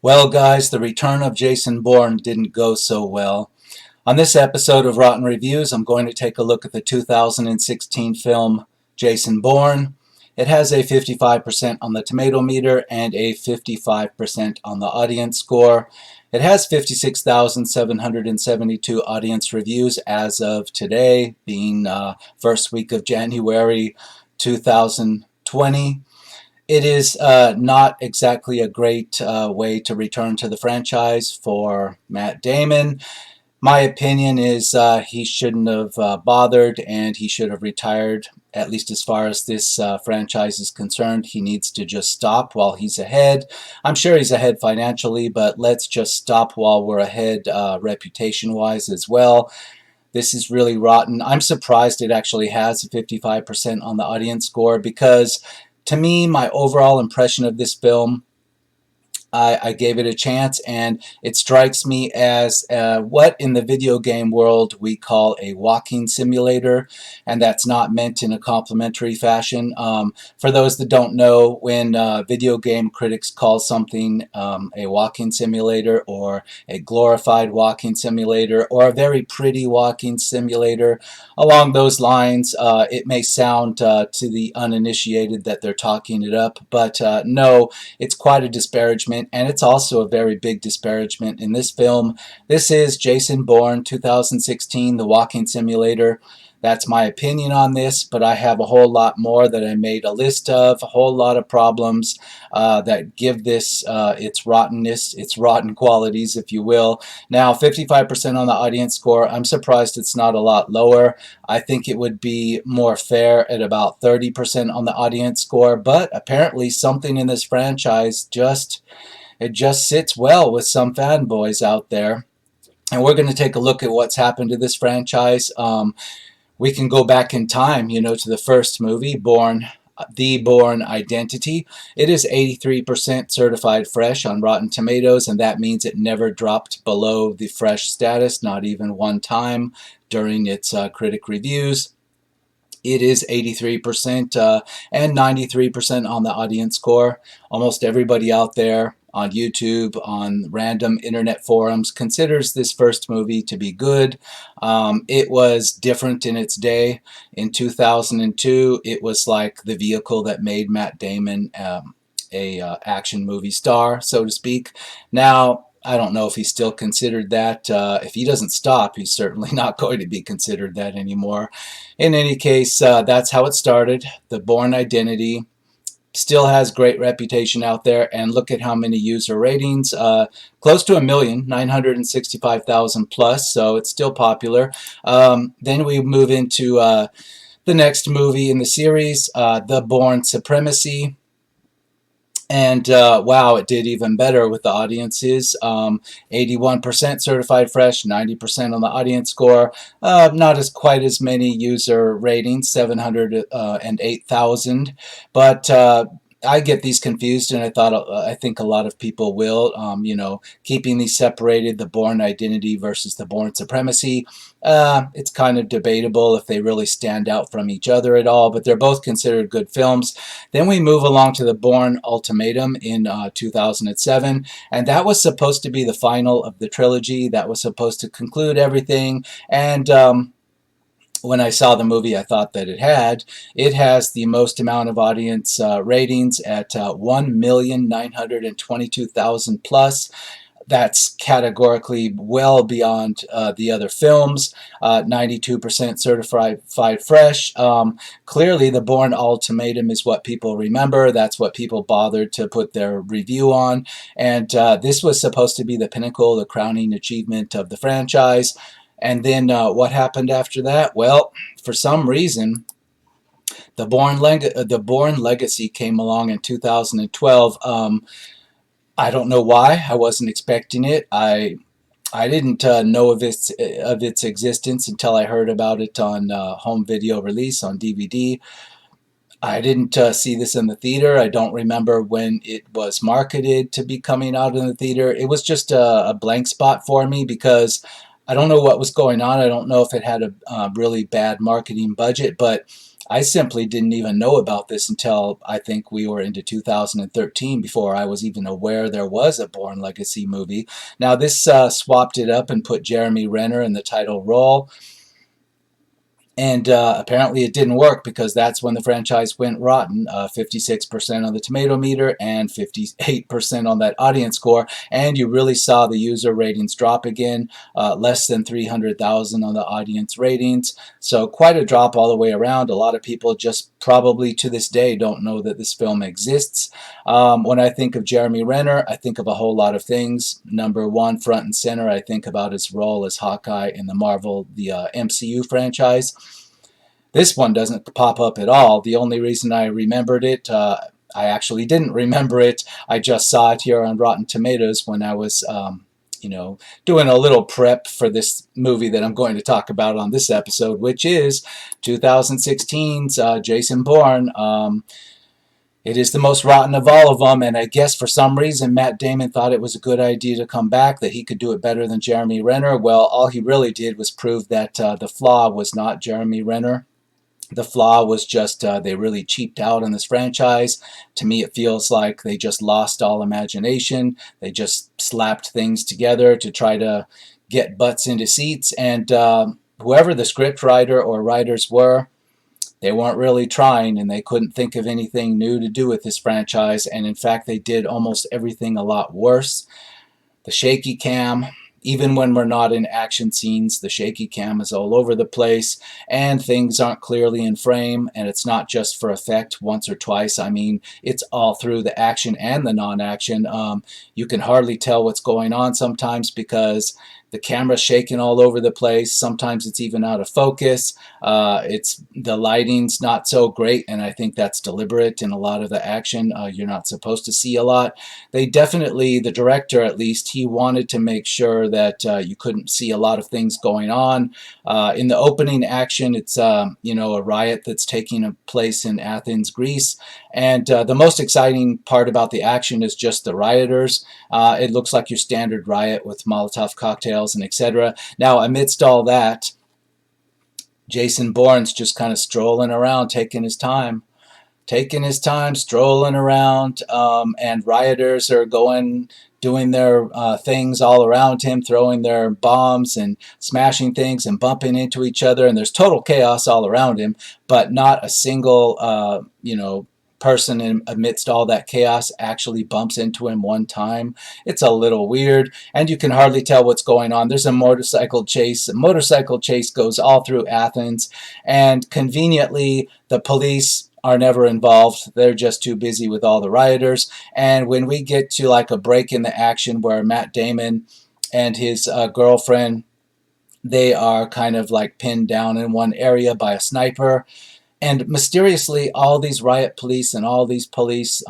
Well, guys, the return of Jason Bourne didn't go so well. On this episode of Rotten Reviews, I'm going to take a look at the 2016 film Jason Bourne. It has a 55% on the tomato meter and a 55% on the audience score. It has 56,772 audience reviews as of today, being first week of January 2020. It is not exactly a great way to return to the franchise for Matt Damon. My opinion is he shouldn't have bothered, and he should have retired, at least as far as this franchise is concerned. He needs to just stop while he's ahead. I'm sure he's ahead financially, but let's just stop while we're ahead reputation-wise as well. This is really rotten. I'm surprised it actually has a 55% on the audience score because, to me, my overall impression of this film, I gave it a chance, and it strikes me as what in the video game world we call a walking simulator, and that's not meant in a complimentary fashion. For those that don't know, when video game critics call something a walking simulator, or a glorified walking simulator, or a very pretty walking simulator, along those lines, it may sound to the uninitiated that they're talking it up, but no, it's quite a disparagement. And it's also a very big disparagement in this film. This is Jason Bourne, 2016, The Walking Simulator. That's my opinion on this, but I have a whole lot more that I made a list of, a whole lot of problems that give this its rottenness, its rotten qualities, if you will. Now, 55% on the audience score. I'm surprised it's not a lot lower. I think it would be more fair at about 30% on the audience score, but apparently something in this franchise just sits well with some fanboys out there. And we're going to take a look at what's happened to this franchise. We can go back in time, to the first movie, The Bourne Identity. It is 83% certified fresh on Rotten Tomatoes, and that means it never dropped below the fresh status, not even one time during its critic reviews. It is 83% and 93% on the audience score. Almost everybody out there on YouTube, on random internet forums, considers this first movie to be good. It was different in its day. In 2002, it was like the vehicle that made Matt Damon a action movie star, so to speak. Now, I don't know if he's still considered that. If he doesn't stop, he's certainly not going to be considered that anymore. In any case, that's how it started. The Bourne Identity still has great reputation out there, and look at how many user ratings. Close to 1,965,000 plus, so it's still popular. Then we move into the next movie in the series, The Bourne Supremacy. And wow, it did even better with the audiences. 81% certified fresh, 90% on the audience score. Not as quite as many user ratings, 708,000. But I get these confused, and I think a lot of people will. Keeping these separated, the Bourne Identity versus the Bourne Supremacy. It's kind of debatable if they really stand out from each other at all, but they're both considered good films. Then we move along to the Bourne Ultimatum in 2007, and that was supposed to be the final of the trilogy. That was supposed to conclude everything, and when I saw the movie, I thought that it has the most amount of audience ratings at 1,922,000 plus. That's categorically well beyond the other films. 92% certified fresh. Clearly, the Bourne Ultimatum is what people remember. That's what people bothered to put their review on. And this was supposed to be the pinnacle, the crowning achievement of the franchise. And then what happened after that? Well, for some reason, the Bourne Legacy came along in 2012. I don't know why. I wasn't expecting it. I didn't know of its existence until I heard about it on home video release on DVD. I didn't see this in the theater. I don't remember when it was marketed to be coming out in the theater. It was just a blank spot for me because I don't know what was going on. I don't know if it had a really bad marketing budget, but I simply didn't even know about this until I think we were into 2013 before I was even aware there was a Bourne Legacy movie. Now, this swapped it up and put Jeremy Renner in the title role. And apparently it didn't work because that's when the franchise went rotten. 56% on the tomato meter and 58% on that audience score. And you really saw the user ratings drop again, less than 300,000 on the audience ratings. So quite a drop all the way around. A lot of people just probably to this day don't know that this film exists. When I think of Jeremy Renner, I think of a whole lot of things. Number one, front and center, I think about his role as Hawkeye in the MCU franchise. This one doesn't pop up at all. The only reason I remembered it, I actually didn't remember it. I just saw it here on Rotten Tomatoes when I was, doing a little prep for this movie that I'm going to talk about on this episode, which is 2016's Jason Bourne. It is the most rotten of all of them, and I guess for some reason Matt Damon thought it was a good idea to come back, that he could do it better than Jeremy Renner. Well, all he really did was prove that the flaw was not Jeremy Renner. The flaw was just they really cheaped out on this franchise. To me, it feels like they just lost all imagination. They just slapped things together to try to get butts into seats, and whoever the script writer or writers were, they weren't really trying, and they couldn't think of anything new to do with this franchise, and in fact they did almost everything a lot worse. The shaky cam, even when we're not in action scenes, the shaky cam is all over the place, and things aren't clearly in frame, and it's not just for effect once or twice. I mean, it's all through the action and the non-action. You can hardly tell what's going on sometimes because the camera's shaking all over the place. Sometimes it's even out of focus. The lighting's not so great, and I think that's deliberate in a lot of the action. You're not supposed to see a lot. They definitely, the director at least, he wanted to make sure that you couldn't see a lot of things going on. In the opening action, it's a riot that's taking place in Athens, Greece, and the most exciting part about the action is just the rioters. It looks like your standard riot with Molotov cocktails and etc. Now, amidst all that, Jason Bourne's just kind of strolling around, taking his time, strolling around, and rioters are doing their things all around him, throwing their bombs and smashing things and bumping into each other, and there's total chaos all around him, but not a single, person amidst all that chaos actually bumps into him one time. It's a little weird, and you can hardly tell what's going on. There's a motorcycle chase. A motorcycle chase goes all through Athens, and conveniently, the police are never involved. They're just too busy with all the rioters. And when we get to like a break in the action where Matt Damon and his girlfriend, they are kind of like pinned down in one area by a sniper, and mysteriously all these riot police and all these police,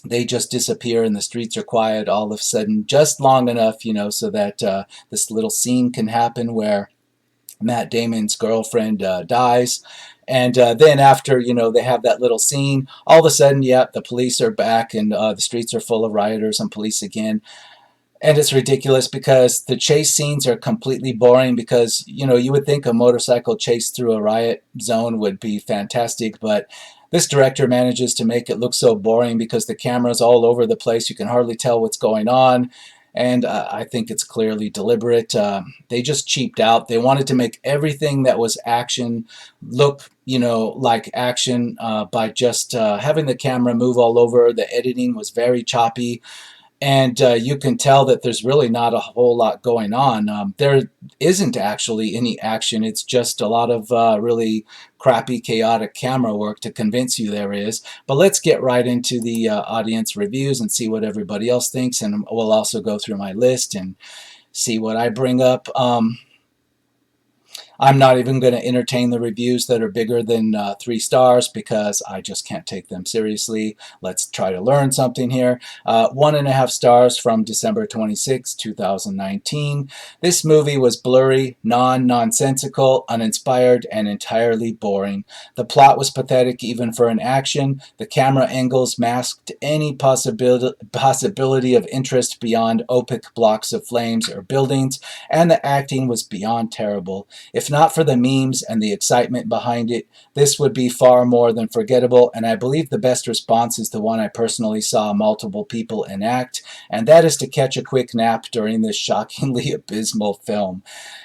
they just disappear and the streets are quiet all of a sudden, just long enough, so that this little scene can happen where Matt Damon's girlfriend dies. And then after, they have that little scene, all of a sudden, yeah, the police are back, and the streets are full of rioters and police again. And it's ridiculous because the chase scenes are completely boring because, you would think a motorcycle chase through a riot zone would be fantastic, but this director manages to make it look so boring because the camera's all over the place. You can hardly tell what's going on. And I think it's clearly deliberate. They just cheaped out. They wanted to make everything that was action look, like action by just having the camera move all over. The editing was very choppy. And you can tell that there's really not a whole lot going on. There isn't actually any action. It's just a lot of really crappy, chaotic camera work to convince you there is. But let's get right into the audience reviews and see what everybody else thinks. And we'll also go through my list and see what I bring up. I'm not even going to entertain the reviews that are bigger than 3 stars because I just can't take them seriously. Let's try to learn something here. 1.5 stars from December 26, 2019. This movie was blurry, nonsensical, uninspired, and entirely boring. The plot was pathetic even for an action. The camera angles masked any possibility of interest beyond opaque blocks of flames or buildings, and the acting was beyond terrible. If If not for the memes and the excitement behind it, this would be far more than forgettable, and I believe the best response is the one I personally saw multiple people enact, and that is to catch a quick nap during this shockingly abysmal film.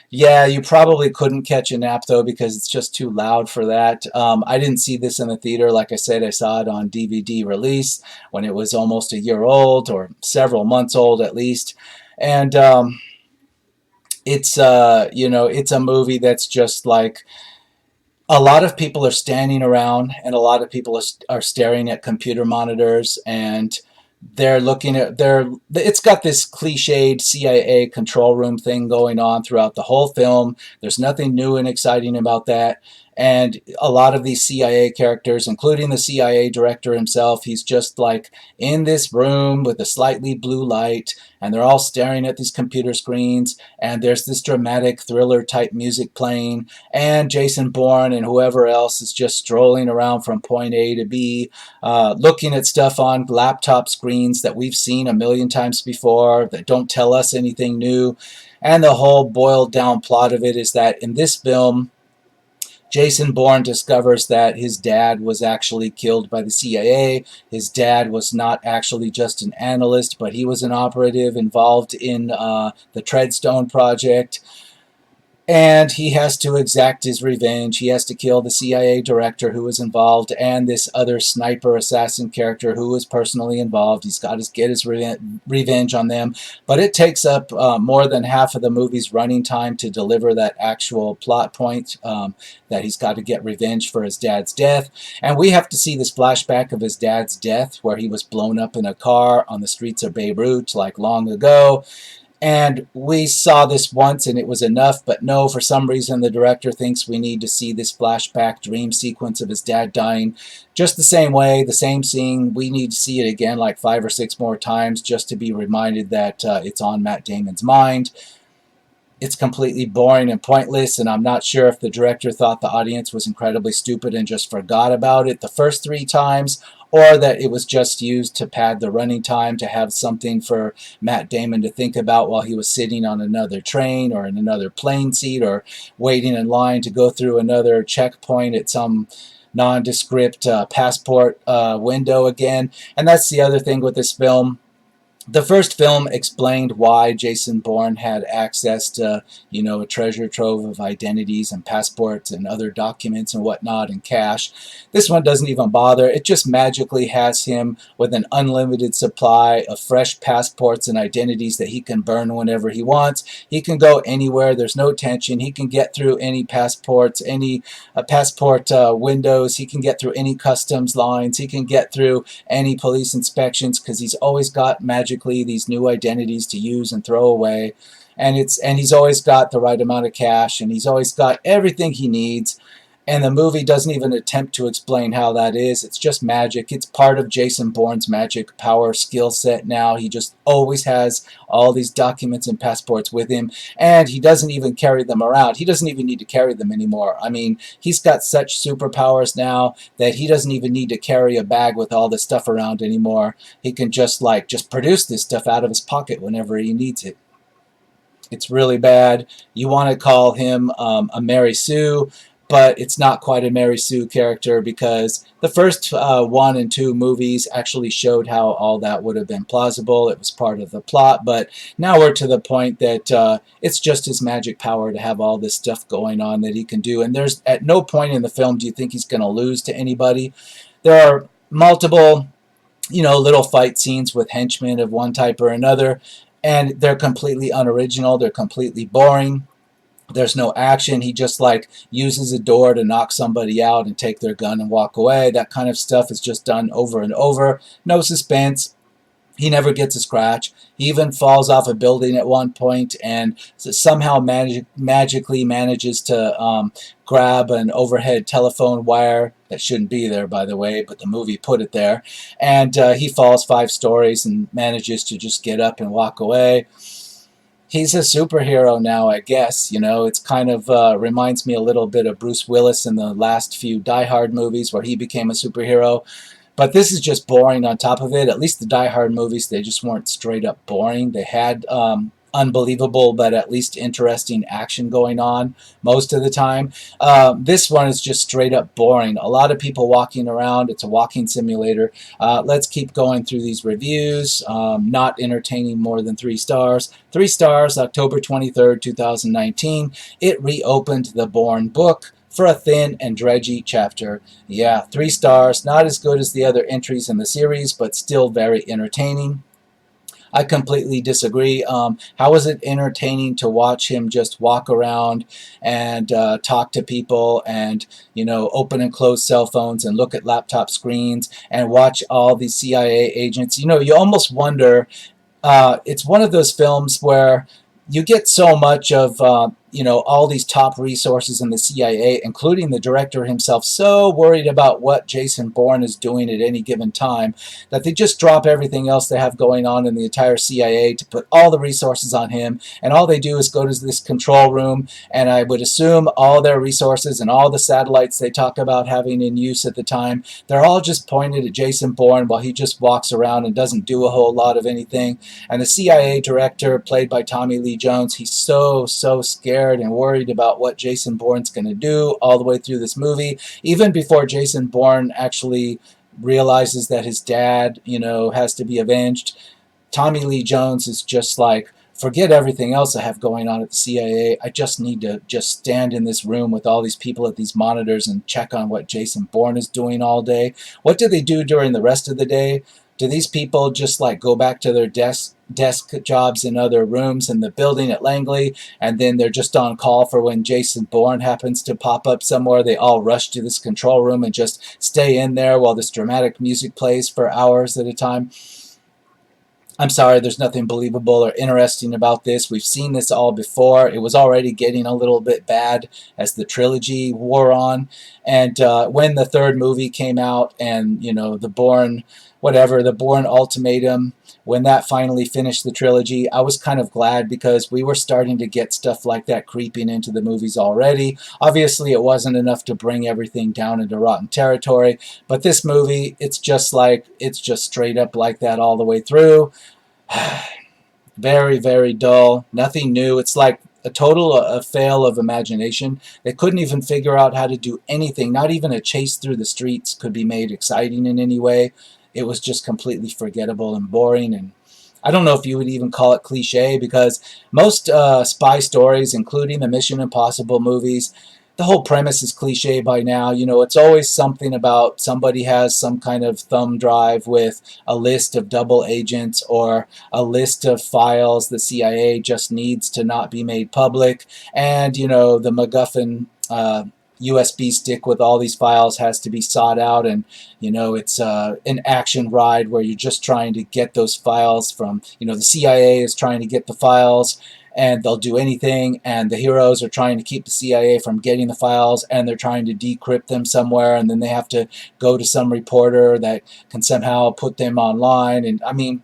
Yeah, you probably couldn't catch a nap though because it's just too loud for that. I didn't see this in the theater. Like I said, I saw it on DVD release when it was almost a year old or several months old at least. And it's a movie that's just like a lot of people are standing around and a lot of people are staring at computer monitors and they're looking at it's got this cliched CIA control room thing going on throughout the whole film. There's nothing new and exciting about that. And a lot of these CIA characters, including the CIA director himself, he's just like in this room with a slightly blue light, and they're all staring at these computer screens, and there's this dramatic thriller type music playing, and Jason Bourne and whoever else is just strolling around from point A to B, looking at stuff on laptop screens that we've seen a million times before that don't tell us anything new. And the whole boiled down plot of it is that in this film, Jason Bourne discovers that his dad was actually killed by the CIA. His dad was not actually just an analyst, but he was an operative involved in the Treadstone Project. And he has to exact his revenge. He has to kill the CIA director who was involved and this other sniper assassin character who was personally involved. He's got to get his revenge on them. But it takes up more than half of the movie's running time to deliver that actual plot point, that he's got to get revenge for his dad's death. And we have to see this flashback of his dad's death where he was blown up in a car on the streets of Beirut like long ago. And we saw this once and it was enough, but no, for some reason the director thinks we need to see this flashback dream sequence of his dad dying just the same way, the same scene. We need to see it again like 5 or 6 more times just to be reminded that it's on Matt Damon's mind. It's completely boring and pointless, and I'm not sure if the director thought the audience was incredibly stupid and just forgot about it the first 3 times, or that it was just used to pad the running time to have something for Matt Damon to think about while he was sitting on another train or in another plane seat or waiting in line to go through another checkpoint at some nondescript passport window again. And that's the other thing with this film. The first film explained why Jason Bourne had access to, a treasure trove of identities and passports and other documents and whatnot and cash. This one doesn't even bother. It just magically has him with an unlimited supply of fresh passports and identities that he can burn whenever he wants. He can go anywhere. There's no tension. He can get through any passports, any passport windows. He can get through any customs lines. He can get through any police inspections because he's always got magically these new identities to use and throw away, and he's always got the right amount of cash, and he's always got everything he needs. And the movie doesn't even attempt to explain how that is. It's just magic. It's part of Jason Bourne's magic power skill set now. He just always has all these documents and passports with him, and he doesn't even carry them around. He doesn't even need to carry them anymore. I mean, he's got such superpowers now that he doesn't even need to carry a bag with all this stuff around anymore. He can just produce this stuff out of his pocket whenever he needs it. It's really bad. You want to call him a Mary Sue, but it's not quite a Mary Sue character because the first 1 and 2 movies actually showed how all that would have been plausible. It was part of the plot, but now we're to the point that it's just his magic power to have all this stuff going on that he can do. And there's at no point in the film do you think he's going to lose to anybody. There are multiple, little fight scenes with henchmen of one type or another, and they're completely unoriginal. They're completely boring. There's no action. He just uses a door to knock somebody out and take their gun and walk away. That kind of stuff is just done over and over. No suspense. He never gets a scratch. He even falls off a building at one point and somehow magically manages to grab an overhead telephone wire that shouldn't be there, by the way, but the movie put it there. And he falls 5 stories and manages to just get up and walk away. He's a superhero now, I guess. It's kind of reminds me a little bit of Bruce Willis in the last few Die Hard movies where he became a superhero. But this is just boring on top of it. At least the Die Hard movies, they just weren't straight up boring. They had unbelievable but at least interesting action going on most of the time. This one is just straight up boring. A lot of people walking around. It's a walking simulator. Let's keep going through these reviews. Not entertaining, more than 3 stars. 3 stars, October 23rd, 2019. It reopened the Bourne book for a thin and dredgy chapter. Yeah, 3 stars. Not as good as the other entries in the series, but still very entertaining. I completely disagree. How is it entertaining to watch him just walk around and talk to people and, open and close cell phones and look at laptop screens and watch all these CIA agents? You almost wonder, it's one of those films where you get so much of all these top resources in the CIA, including the director himself, so worried about what Jason Bourne is doing at any given time that they just drop everything else they have going on in the entire CIA to put all the resources on him, and all they do is go to this control room, and I would assume all their resources and all the satellites they talk about having in use at the time, they're all just pointed at Jason Bourne while he just walks around and doesn't do a whole lot of anything. And the CIA director, played by Tommy Lee Jones, he's so scared and worried about what Jason Bourne's going to do all the way through this movie, even before Jason Bourne actually realizes that his dad, has to be avenged. Tommy Lee Jones is just like, forget everything else I have going on at the CIA. I just need to just stand in this room with all these people at these monitors and check on what Jason Bourne is doing all day. What do they do during the rest of the day? Do these people just like go back to their desk jobs in other rooms in the building at Langley, and then they're just on call for when Jason Bourne happens to pop up somewhere? They all rush to this control room and just stay in there while this dramatic music plays for hours at a time. I'm sorry, there's nothing believable or interesting about this. We've seen this all before. It was already getting a little bit bad as the trilogy wore on. And when the third movie came out and, the Bourne, the Bourne Ultimatum, when that finally finished the trilogy, I was kind of glad because we were starting to get stuff like that creeping into the movies already. Obviously, it wasn't enough to bring everything down into rotten territory, but this movie, it's just straight up like that all the way through. Very, very dull. Nothing new. It's like a total fail of imagination. They couldn't even figure out how to do anything. Not even a chase through the streets could be made exciting in any way. It was just completely forgettable and boring, and I don't know if you would even call it cliche, because most spy stories, including the Mission Impossible movies, the whole premise is cliche by now. It's always something about somebody has some kind of thumb drive with a list of double agents or a list of files the CIA just needs to not be made public. And, the MacGuffin USB stick with all these files has to be sought out, and it's an action ride where you're just trying to get those files from, the CIA is trying to get the files, and they'll do anything, and the heroes are trying to keep the CIA from getting the files, and they're trying to decrypt them somewhere, and then they have to go to some reporter that can somehow put them online. And I mean,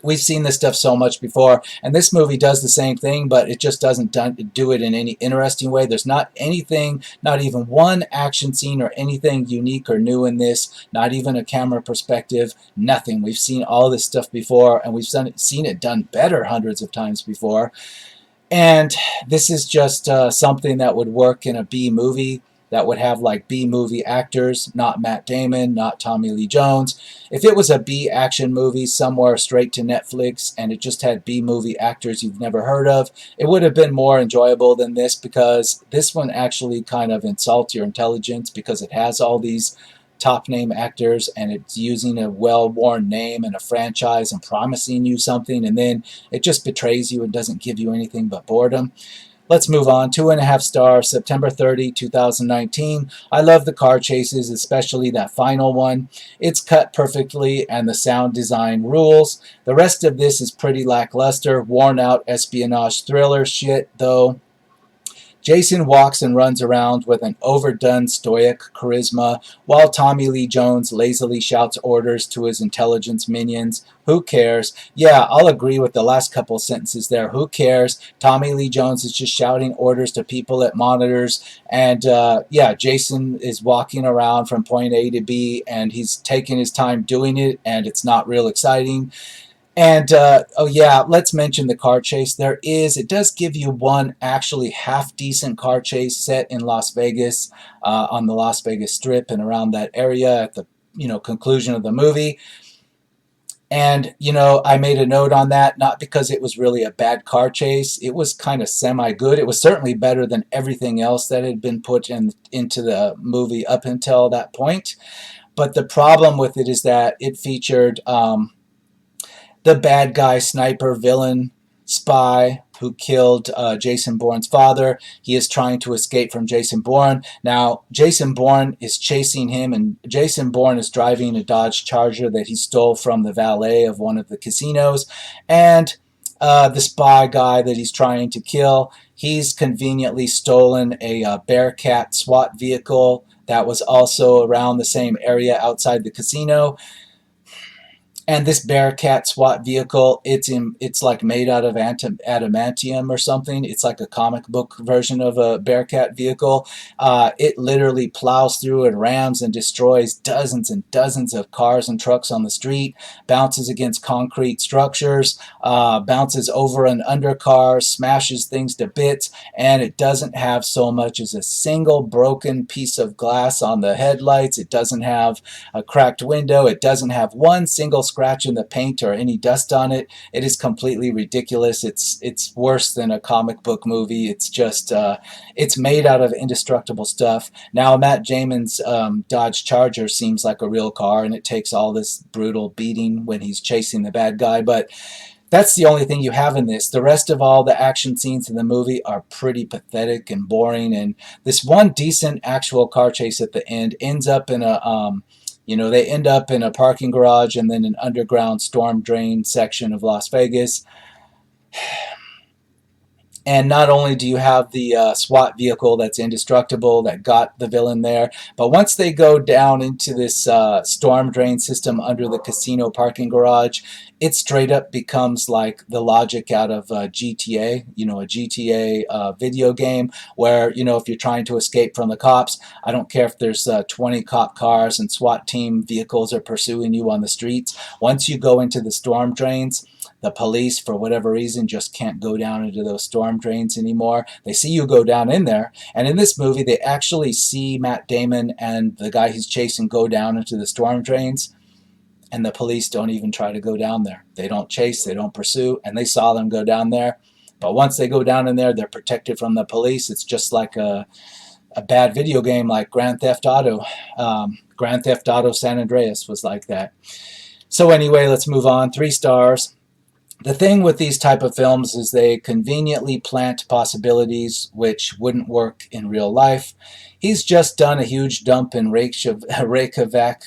we've seen this stuff so much before, and this movie does the same thing, but it just doesn't do it in any interesting way. There's not anything, not even one action scene or anything unique or new in this, not even a camera perspective, nothing. We've seen all this stuff before, and we've seen it done better hundreds of times before. And this is just something that would work in a B movie, that would have like B movie actors, not Matt Damon, not Tommy Lee Jones. If it was a B action movie somewhere straight to Netflix and it just had B movie actors you've never heard of, it would have been more enjoyable than this, because this one actually kind of insults your intelligence because it has all these top name actors and it's using a well-worn name and a franchise and promising you something, and then it just betrays you and doesn't give you anything but boredom. Let's move on. 2.5 stars, September 30, 2019. I love the car chases, especially that final one. It's cut perfectly and the sound design rules. The rest of this is pretty lackluster, worn out espionage thriller shit, though. Jason walks and runs around with an overdone stoic charisma, while Tommy Lee Jones lazily shouts orders to his intelligence minions. Who cares? Yeah, I'll agree with the last couple sentences there. Who cares? Tommy Lee Jones is just shouting orders to people at monitors, and yeah, Jason is walking around from point A to B, and he's taking his time doing it, and it's not real exciting. And oh yeah, let's mention the car chase. It does give you one actually half decent car chase set in Las Vegas, on the Las Vegas Strip and around that area at the conclusion of the movie. And I made a note on that, not because it was really a bad car chase. It was kind of semi good. It was certainly better than everything else that had been put into the movie up until that point. But the problem with it is that it featured the bad guy, sniper, villain, spy who killed Jason Bourne's father. He is trying to escape from Jason Bourne. Now, Jason Bourne is chasing him, and Jason Bourne is driving a Dodge Charger that he stole from the valet of one of the casinos. And the spy guy that he's trying to kill, he's conveniently stolen a Bearcat SWAT vehicle that was also around the same area outside the casino. And this Bearcat SWAT vehicle, it's like made out of adamantium or something. It's like a comic book version of a Bearcat vehicle. It literally plows through and rams and destroys dozens and dozens of cars and trucks on the street, bounces against concrete structures, bounces over and under cars, smashes things to bits, and it doesn't have so much as a single broken piece of glass on the headlights. It doesn't have a cracked window. It doesn't have one single scratch in the paint or any dust on it. It is completely ridiculous. It's worse than a comic book movie. It's just it's made out of indestructible stuff. Now Matt Damon's Dodge Charger seems like a real car, and it takes all this brutal beating when he's chasing the bad guy, but that's the only thing you have in this. The rest of all the action scenes in the movie are pretty pathetic and boring, and this one decent actual car chase at the end ends up in a they end up in a parking garage and then an underground storm drain section of Las Vegas. And not only do you have the SWAT vehicle that's indestructible that got the villain there, but once they go down into this storm drain system under the casino parking garage, it straight up becomes like the logic out of GTA, a GTA video game where, if you're trying to escape from the cops, I don't care if there's 20 cop cars and SWAT team vehicles are pursuing you on the streets. Once you go into the storm drains, the police, for whatever reason, just can't go down into those storm drains anymore. They see you go down in there. And in this movie, they actually see Matt Damon and the guy he's chasing go down into the storm drains. And the police don't even try to go down there. They don't chase, they don't pursue, and they saw them go down there. But once they go down in there, they're protected from the police. It's just like a bad video game like Grand Theft Auto. Grand Theft Auto San Andreas was like that. So anyway, let's move on. 3 stars. The thing with these type of films is they conveniently plant possibilities which wouldn't work in real life. He's just done a huge dump in Reykjavik,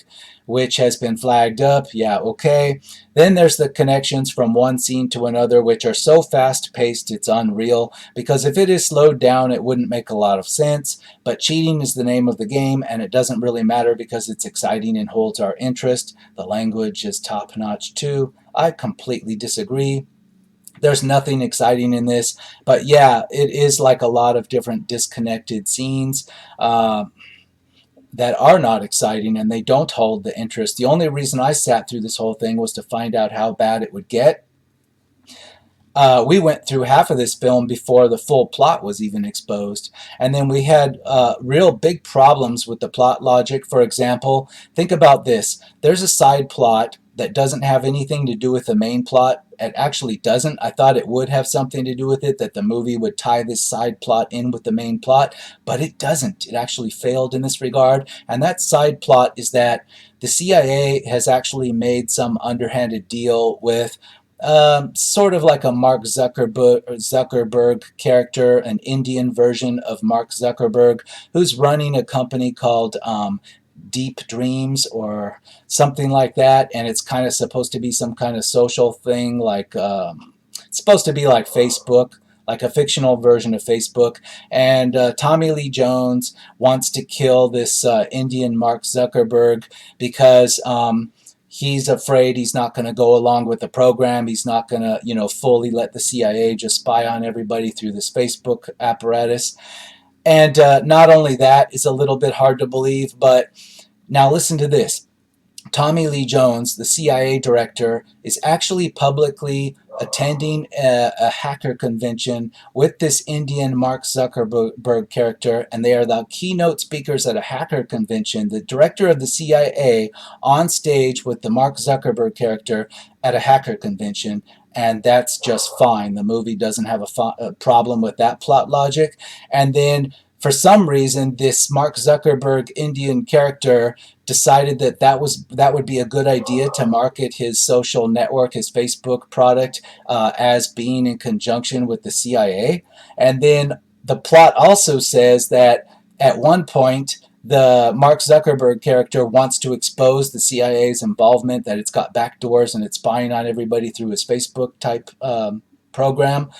which has been flagged up. Yeah, okay. Then there's the connections from one scene to another, which are so fast-paced it's unreal, because if it is slowed down, it wouldn't make a lot of sense. But cheating is the name of the game, and it doesn't really matter because it's exciting and holds our interest. The language is top-notch too. I completely disagree. There's nothing exciting in this, but yeah, it is like a lot of different disconnected scenes that are not exciting, and they don't hold the interest. The only reason I sat through this whole thing was to find out how bad it would get. We went through half of this film before the full plot was even exposed. And then we had real big problems with the plot logic. For example, think about this. There's a side plot that doesn't have anything to do with the main plot. It actually doesn't. I thought it would have something to do with it, that the movie would tie this side plot in with the main plot, but it doesn't. It actually failed in this regard. And that side plot is that the CIA has actually made some underhanded deal with sort of like a Mark Zuckerberg character, an Indian version of Mark Zuckerberg, who's running a company called Deep Dreams or something like that, and it's kind of supposed to be some kind of social thing, like it's supposed to be like Facebook, like a fictional version of Facebook. And Tommy Lee Jones wants to kill this Indian Mark Zuckerberg because he's afraid he's not going to go along with the program. He's not going to, fully let the CIA just spy on everybody through this Facebook apparatus. And not only that, it's a little bit hard to believe, but now listen to this. Tommy Lee Jones, the CIA director, is actually publicly attending a hacker convention with this Indian Mark Zuckerberg character, and they are the keynote speakers at a hacker convention. The director of the CIA on stage with the Mark Zuckerberg character at a hacker convention, and that's just fine. The movie doesn't have a problem with that plot logic. And then for some reason, this Mark Zuckerberg Indian character decided that that would be a good idea to market his social network, his Facebook product, as being in conjunction with the CIA. And then the plot also says that at one point, the Mark Zuckerberg character wants to expose the CIA's involvement, that it's got backdoors and it's spying on everybody through his Facebook type program.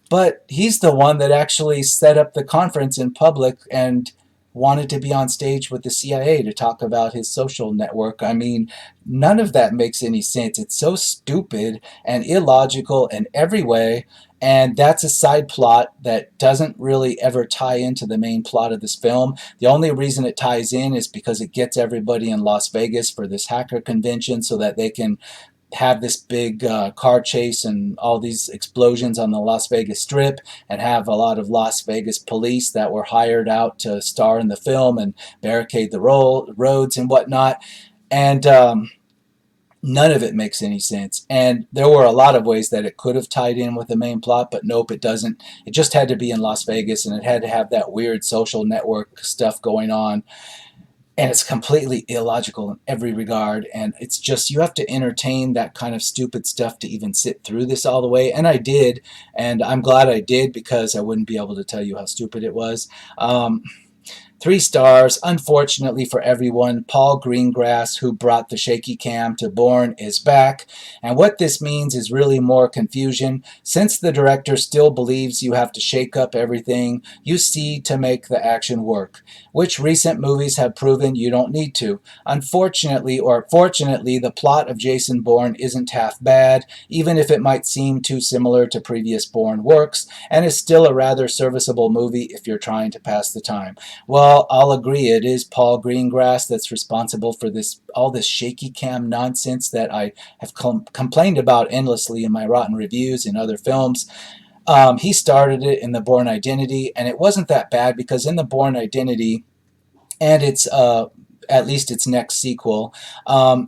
But he's the one that actually set up the conference in public and wanted to be on stage with the CIA to talk about his social network. I mean, none of that makes any sense. It's so stupid and illogical in every way. And that's a side plot that doesn't really ever tie into the main plot of this film. The only reason it ties in is because it gets everybody in Las Vegas for this hacker convention so that they can have this big car chase and all these explosions on the Las Vegas Strip, and have a lot of Las Vegas police that were hired out to star in the film and barricade the roads and whatnot. And none of it makes any sense. And there were a lot of ways that it could have tied in with the main plot, but nope, it doesn't. It just had to be in Las Vegas, and it had to have that weird social network stuff going on, and it's completely illogical in every regard. And it's just, you have to entertain that kind of stupid stuff to even sit through this all the way. And I did, and I'm glad I did, because I wouldn't be able to tell you how stupid it was. 3 stars. Unfortunately for everyone, Paul Greengrass, who brought the shaky cam to Bourne, is back. And what this means is really more confusion. Since the director still believes you have to shake up everything you see to make the action work, which recent movies have proven you don't need to. Unfortunately, or fortunately, the plot of Jason Bourne isn't half bad, even if it might seem too similar to previous Bourne works, and is still a rather serviceable movie if you're trying to pass the time. Well, I'll agree, it is Paul Greengrass that's responsible for all this shaky cam nonsense that I have complained about endlessly in my rotten reviews in other films. He started it in The Bourne Identity, and it wasn't that bad, because in The Bourne Identity, and its at least its next sequel,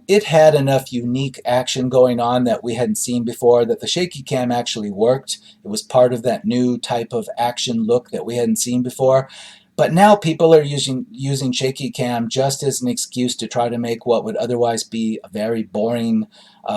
it had enough unique action going on that we hadn't seen before, that the shaky cam actually worked. It was part of that new type of action look that we hadn't seen before. But now people are using shaky cam just as an excuse to try to make what would otherwise be a very boring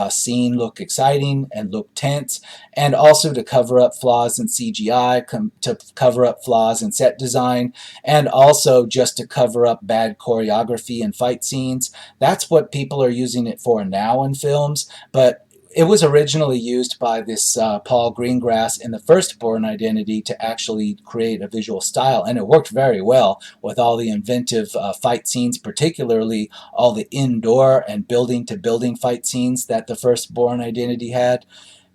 scene look exciting and look tense, and also to cover up flaws in CGI, to cover up flaws in set design, and also just to cover up bad choreography and fight scenes. That's what people are using it for now in films, but it was originally used by this Paul Greengrass in the first Bourne Identity to actually create a visual style, and it worked very well with all the inventive fight scenes, particularly all the indoor and building-to-building fight scenes that the first Bourne Identity had.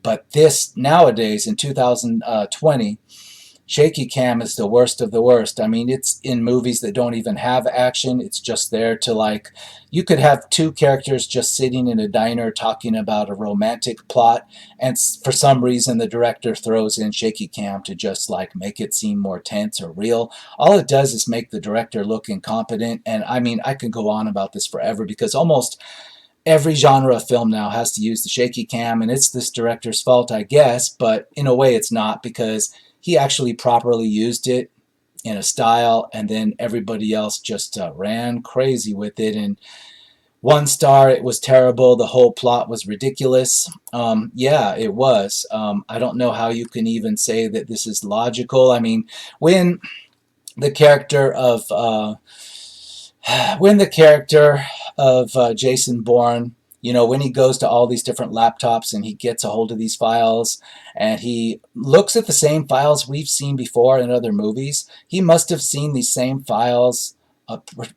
But this, nowadays, in 2020, shaky cam is the worst of the worst. I mean, it's in movies that don't even have action. It's just there to, like, you could have 2 characters just sitting in a diner talking about a romantic plot, and for some reason the director throws in shaky cam to just, like, make it seem more tense or real. All it does is make the director look incompetent. And I mean, I can go on about this forever, because almost every genre of film now has to use the shaky cam, and it's this director's fault, I guess, but in a way it's not, because he actually properly used it in a style, and then everybody else just ran crazy with it. And 1 star, it was terrible. The whole plot was ridiculous. Yeah, it was. I don't know how you can even say that this is logical. I mean, when the character of Jason Bourne, you know, when he goes to all these different laptops and he gets a hold of these files and he looks at the same files we've seen before in other movies, he must have seen these same files,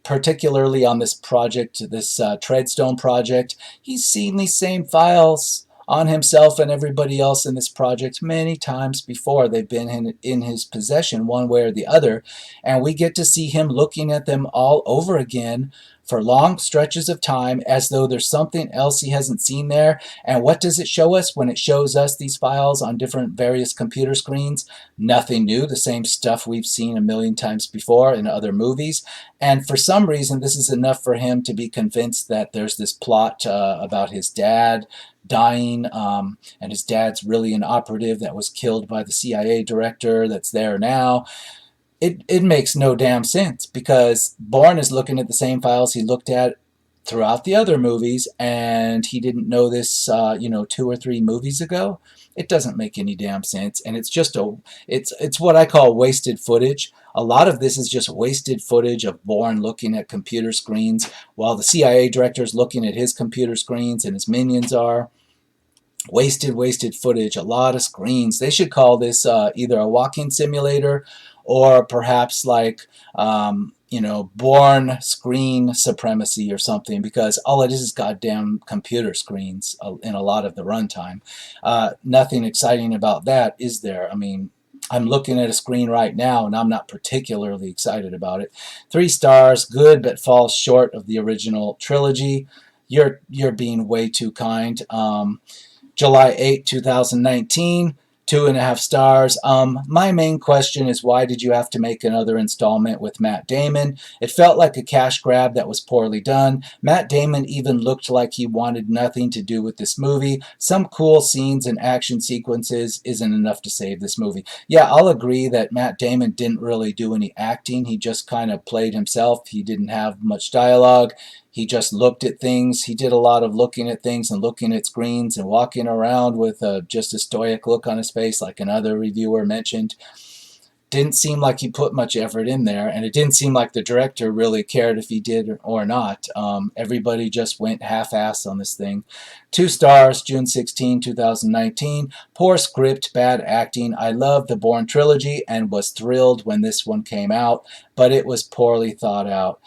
particularly on this project, this Treadstone project. He's seen these same files on himself and everybody else in this project many times before. They've been in his possession one way or the other, and we get to see him looking at them all over again for long stretches of time as though there's something else he hasn't seen there. And what does it show us when it shows us these files on different various computer screens? Nothing new, the same stuff we've seen a million times before in other movies. And for some reason, this is enough for him to be convinced that there's this plot about his dad dying, and his dad's really an operative that was killed by the CIA director that's there now. It makes no damn sense because Bourne is looking at the same files he looked at throughout the other movies, and he didn't know this, 2 or 3 movies ago. It doesn't make any damn sense, and it's what I call wasted footage. A lot of this is just wasted footage of Bourne looking at computer screens while the CIA director is looking at his computer screens and his minions are. Wasted footage, a lot of screens. They should call this either a walking simulator or perhaps like Bourne screen supremacy or something, because all it is goddamn computer screens in a lot of the runtime. Nothing exciting about that, is there? I mean, I'm looking at a screen right now and I'm not particularly excited about it. 3 stars, good, but falls short of the original trilogy. You're being way too kind. July 8, 2019, 2.5 stars. My main question is, why did you have to make another installment with Matt Damon? It felt like a cash grab that was poorly done. Matt Damon even looked like he wanted nothing to do with this movie. Some cool scenes and action sequences isn't enough to save this movie. Yeah, I'll agree that Matt Damon didn't really do any acting. He just kind of played himself. He didn't have much dialogue. He just looked at things. He did a lot of looking at things and looking at screens and walking around with just a stoic look on his face, like another reviewer mentioned. Didn't seem like he put much effort in there, and it didn't seem like the director really cared if he did or not. Everybody just went half-ass on this thing. 2 stars, June 16, 2019. Poor script, bad acting. I love the Bourne trilogy and was thrilled when this one came out, but it was poorly thought out.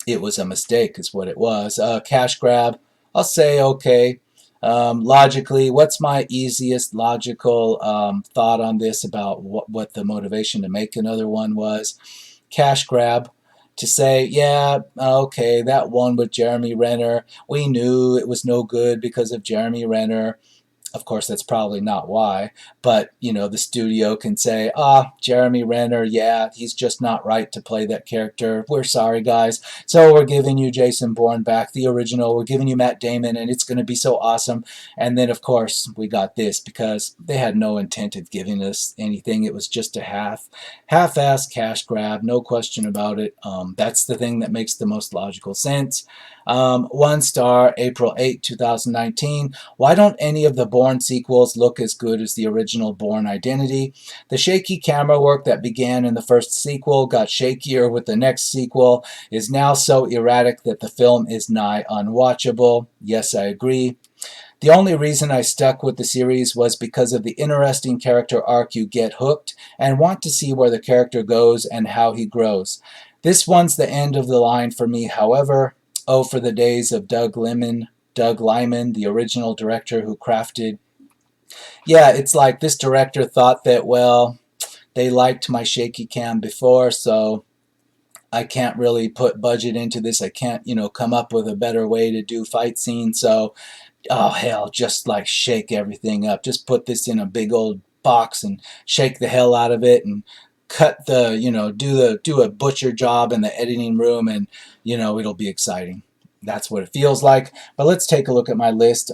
It was a mistake is what it was. Cash grab, I'll say okay. Logically, what's my easiest logical thought on this about what the motivation to make another one was? Cash grab. To say, yeah, okay, that one with Jeremy Renner, we knew it was no good because of Jeremy Renner. Of course, that's probably not why, but, the studio can say, Jeremy Renner, yeah, he's just not right to play that character. We're sorry, guys. So we're giving you Jason Bourne back, the original. We're giving you Matt Damon, and it's going to be so awesome. And then, of course, we got this because they had no intent of giving us anything. It was just a half-ass cash grab, no question about it. That's the thing that makes the most logical sense. 1 star, April 8, 2019. Why don't any of the Bourne sequels look as good as the original Bourne Identity? The shaky camera work that began in the first sequel got shakier with the next sequel, is now so erratic that the film is nigh unwatchable. Yes, I agree. The only reason I stuck with the series was because of the interesting character arc. You get hooked and want to see where the character goes and how he grows. This one's the end of the line for me, however. Oh, for the days of Doug Liman, the original director who crafted. Yeah, it's like this director thought that, well, they liked my shaky cam before, so I can't really put budget into this. I can't, come up with a better way to do fight scenes. So, oh hell, just like shake everything up. Just put this in a big old box and shake the hell out of it and cut the, do a butcher job in the editing room, and it'll be exciting. That's what it feels like. But let's take a look at my list.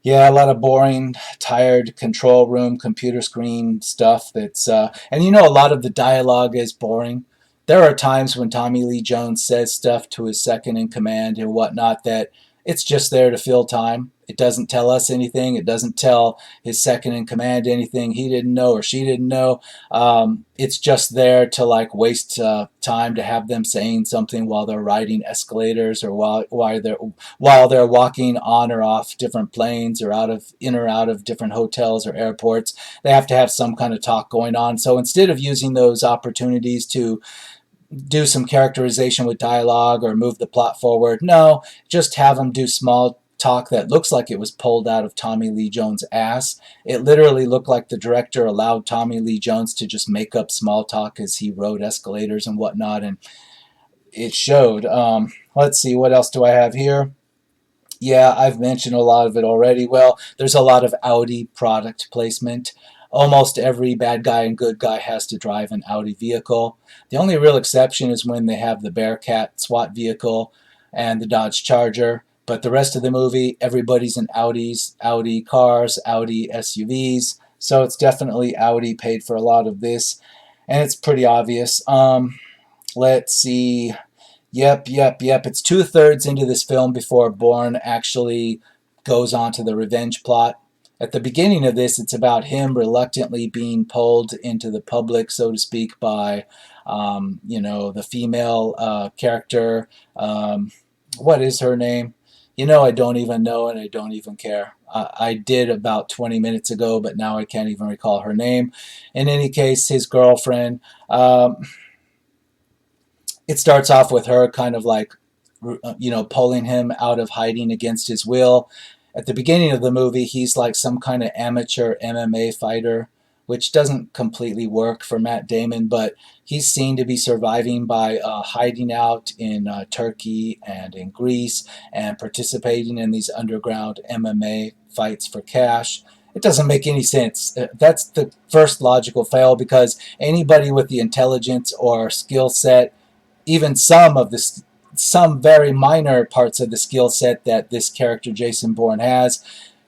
Yeah, a lot of boring, tired control room, computer screen stuff that's, and a lot of the dialogue is boring. There are times when Tommy Lee Jones says stuff to his second in command and whatnot that it's just there to fill time. It doesn't tell us anything. It doesn't tell his second in command anything he didn't know or she didn't know. It's just there to waste time to have them saying something while they're riding escalators or while they're walking on or off different planes or in or out of different hotels or airports. They have to have some kind of talk going on. So instead of using those opportunities to do some characterization with dialogue or move the plot forward, no, just have them do small talk that looks like it was pulled out of Tommy Lee Jones' ass. It literally looked like the director allowed Tommy Lee Jones to just make up small talk as he rode escalators and whatnot, and it showed. Let's see, what else do I have here? Yeah, I've mentioned a lot of it already. Well, there's a lot of Audi product placement. Almost every bad guy and good guy has to drive an Audi vehicle. The only real exception is when they have the Bearcat SWAT vehicle and the Dodge Charger. But the rest of the movie, everybody's in Audis, Audi cars, Audi SUVs. So it's definitely Audi paid for a lot of this. And it's pretty obvious. Let's see. Yep. It's two-thirds into this film before Bourne actually goes on to the revenge plot. At the beginning of this, it's about him reluctantly being pulled into the public, so to speak, by, the female character. What is her name? I don't even know and I don't even care. I did about 20 minutes ago, but now I can't even recall her name. In any case, his girlfriend. It starts off with her kind of like, pulling him out of hiding against his will. At the beginning of the movie, he's like some kind of amateur MMA fighter, which doesn't completely work for Matt Damon, but he's seen to be surviving by hiding out in Turkey and in Greece and participating in these underground MMA fights for cash. It doesn't make any sense. That's the first logical fail, because anybody with the intelligence or skill set, even some very minor parts of the skill set that this character Jason Bourne has,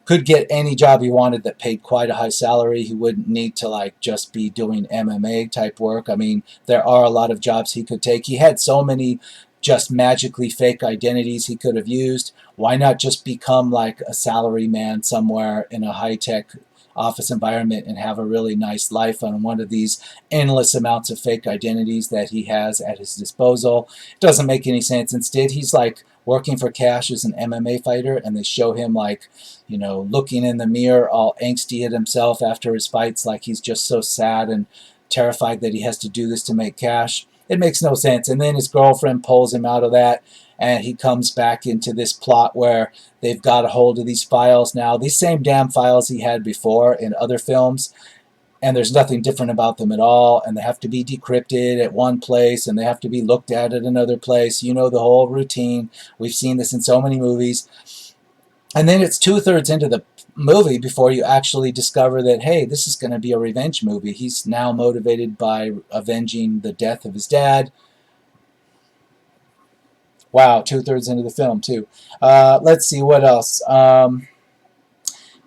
could get any job he wanted that paid quite a high salary. He wouldn't need to like just be doing MMA type work. I mean, there are a lot of jobs he could take. He had so many just magically fake identities he could have used. Why not just become like a salary man somewhere in a high-tech office environment and have a really nice life on one of these endless amounts of fake identities that he has at his disposal? It doesn't make any sense. Instead, he's like working for cash as an MMA fighter, and they show him like, looking in the mirror all angsty at himself after his fights, like he's just so sad and terrified that he has to do this to make cash. It makes no sense. And then his girlfriend pulls him out of that, and he comes back into this plot where they've got a hold of these files now, these same damn files he had before in other films, and there's nothing different about them at all, and they have to be decrypted at one place, and they have to be looked at another place. You know the whole routine. We've seen this in so many movies. And then it's two-thirds into the movie before you actually discover that, hey, this is going to be a revenge movie. He's now motivated by avenging the death of his dad. Wow, two-thirds into the film, too. Let's see, what else?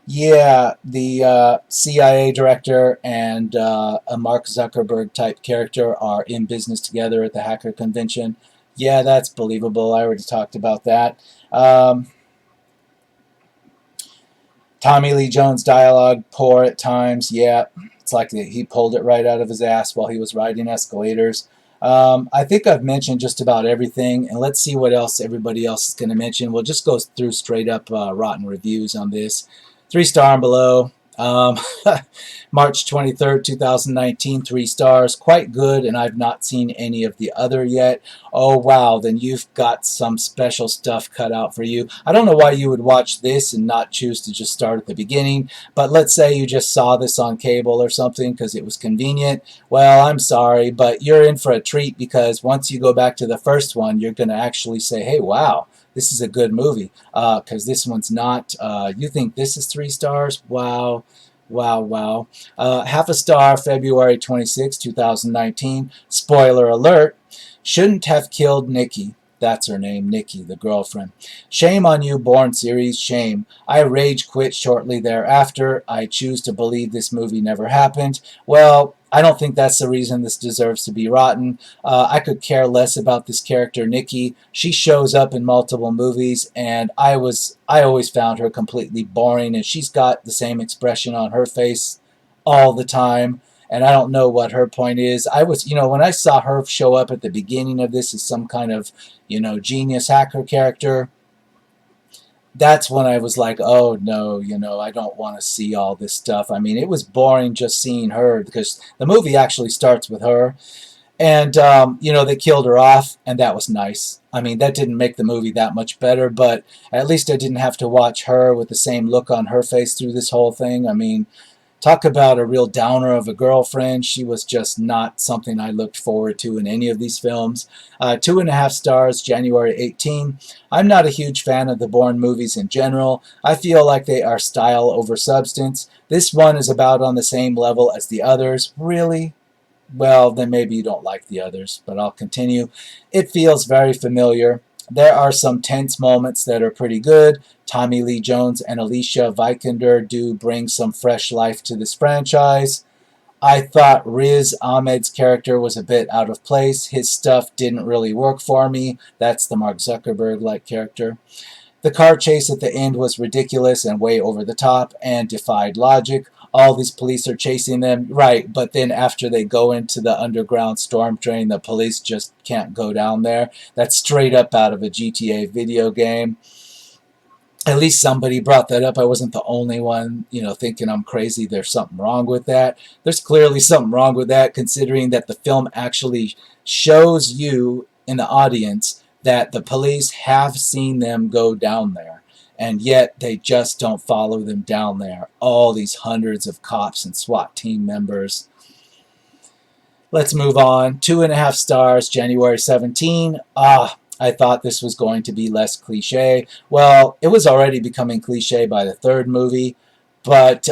Yeah, the CIA director and a Mark Zuckerberg type character are in business together at the hacker convention. Yeah, that's believable. I already talked about that. Tommy Lee Jones dialogue, poor at times. Yeah, it's like he pulled it right out of his ass while he was riding escalators. I think I've mentioned just about everything, and let's see what else everybody else is going to mention. We'll just go through straight up rotten reviews on this. 3-star and below. March 23rd, 2019, 3 stars. Quite good, and I've not seen any of the other yet. Oh, wow, then you've got some special stuff cut out for you. I don't know why you would watch this and not choose to just start at the beginning, but let's say you just saw this on cable or something because it was convenient. Well, I'm sorry, but you're in for a treat, because once you go back to the first one, you're going to actually say, hey, wow, this is a good movie, because this one's not. You think this is 3 stars? Wow. Wow. Half a star, February 26, 2019. Spoiler alert. Shouldn't have killed Nikki. That's her name, Nikki, the girlfriend. Shame on you, Bourne series, shame. I rage quit shortly thereafter. I choose to believe this movie never happened. Well, I don't think that's the reason this deserves to be rotten. I could care less about this character, Nikki. She shows up in multiple movies, and I always found her completely boring, and she's got the same expression on her face all the time. And I don't know what her point is. When I saw her show up at the beginning of this as some kind of, genius hacker character, that's when I was like, oh no, I don't want to see all this stuff. I mean, it was boring just seeing her, because the movie actually starts with her. And, they killed her off, and that was nice. I mean, that didn't make the movie that much better, but at least I didn't have to watch her with the same look on her face through this whole thing. I mean, Talk about a real downer of a girlfriend. She was just not something I looked forward to in any of these films. 2.5 stars, January 18. I'm not a huge fan of the Bourne movies in general. I feel like they are style over substance. This one is about on the same level as the others. Really? Well, then maybe you don't like the others, but I'll continue. It feels very familiar. There are some tense moments that are pretty good. Tommy Lee Jones and Alicia Vikander do bring some fresh life to this franchise. I thought Riz Ahmed's character was a bit out of place. His stuff didn't really work for me. That's the Mark Zuckerberg-like character. The car chase at the end was ridiculous and way over the top and defied logic. All these police are chasing them, right, but then after they go into the underground storm drain, the police just can't go down there. That's straight up out of a GTA video game. At least somebody brought that up. I wasn't the only one, thinking I'm crazy. There's something wrong with that. There's clearly something wrong with that, considering that the film actually shows you in the audience that the police have seen them go down there, and yet they just don't follow them down there. All these hundreds of cops and SWAT team members. Let's move on. 2.5 stars, January 17. I thought this was going to be less cliche. Well, it was already becoming cliche by the third movie, but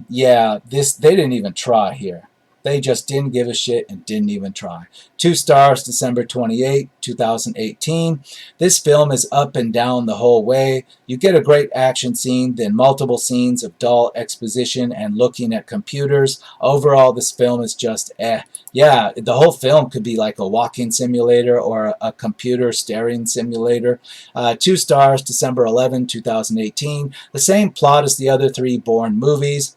yeah, they didn't even try here. They just didn't give a shit and didn't even try. 2 stars, December 28, 2018. This film is up and down the whole way. You get a great action scene, then multiple scenes of dull exposition and looking at computers. Overall, this film is just eh. Yeah, the whole film could be like a walking simulator or a computer staring simulator. 2 stars, December 11, 2018. The same plot as the other 3 Bourne movies,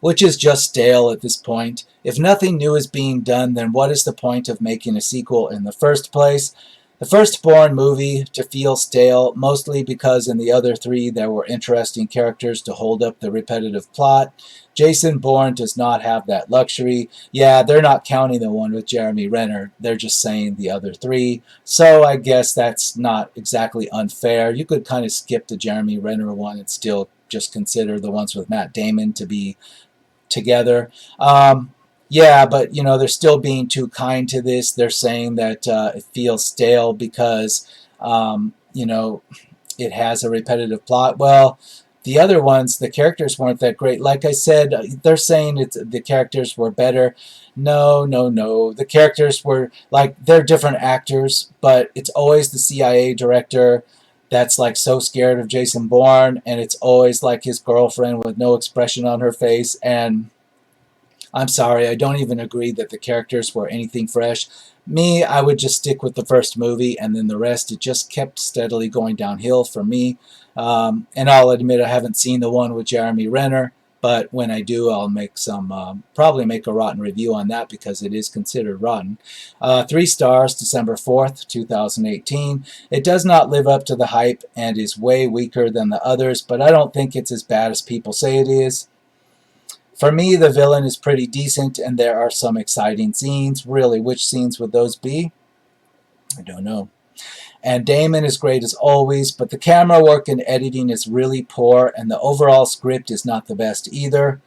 which is just stale at this point. If nothing new is being done, then what is the point of making a sequel in the first place? The first Bourne movie to feel stale, mostly because in the other 3 there were interesting characters to hold up the repetitive plot. Jason Bourne does not have that luxury. Yeah, they're not counting the one with Jeremy Renner. They're just saying the other 3. So I guess that's not exactly unfair. You could kind of skip the Jeremy Renner one and still just consider the ones with Matt Damon to be together. Yeah, but they're still being too kind to this. They're saying that it feels stale because it has a repetitive plot. Well, the other ones, the characters weren't that great. Like I said, they're saying the characters were better. No, no, no. The characters were they're different actors, but it's always the CIA director that's so scared of Jason Bourne, and it's always his girlfriend with no expression on her face. And I'm sorry, I don't even agree that the characters were anything fresh. Me, I would just stick with the first movie, and then the rest, it just kept steadily going downhill for me. And I'll admit I haven't seen the one with Jeremy Renner, but when I do, I'll make probably make a rotten review on that because it is considered rotten. 3 stars, December 4th, 2018. It does not live up to the hype and is way weaker than the others, but I don't think it's as bad as people say it is. For me, the villain is pretty decent, and there are some exciting scenes. Really, which scenes would those be? I don't know. And Damon is great as always, but the camera work and editing is really poor, and the overall script is not the best either.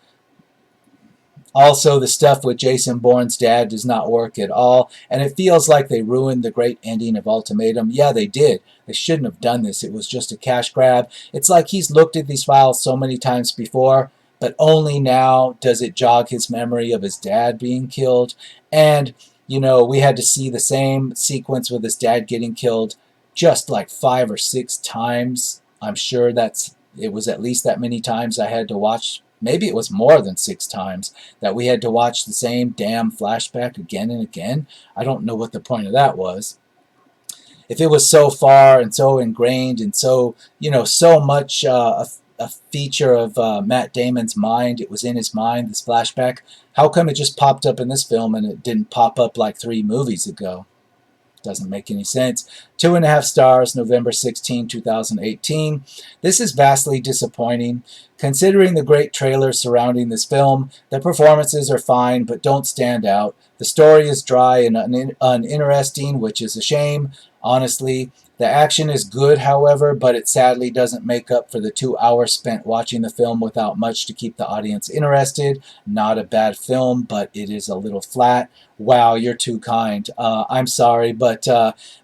Also, the stuff with Jason Bourne's dad does not work at all, and it feels like they ruined the great ending of Ultimatum. Yeah, they did. They shouldn't have done this. It was just a cash grab. It's like he's looked at these files so many times before, but only now does it jog his memory of his dad being killed. And, we had to see the same sequence with his dad getting killed just 5 or 6 times. I'm sure it was at least that many times I had to watch. Maybe it was more than 6 times that we had to watch the same damn flashback again and again. I don't know what the point of that was. If it was so far and so ingrained and so, so much a feature of Matt Damon's mind, it was in his mind, this flashback, how come it just popped up in this film and it didn't pop up 3 movies ago? Doesn't make any sense. 2.5 stars, November 16, 2018. This is vastly disappointing. Considering the great trailers surrounding this film, the performances are fine but don't stand out. The story is dry and uninteresting, which is a shame. Honestly, The action is good, however, but it sadly doesn't make up for the 2 hours spent watching the film without much to keep the audience interested. Not a bad film, but it is a little flat. Wow, you're too kind. I'm sorry, but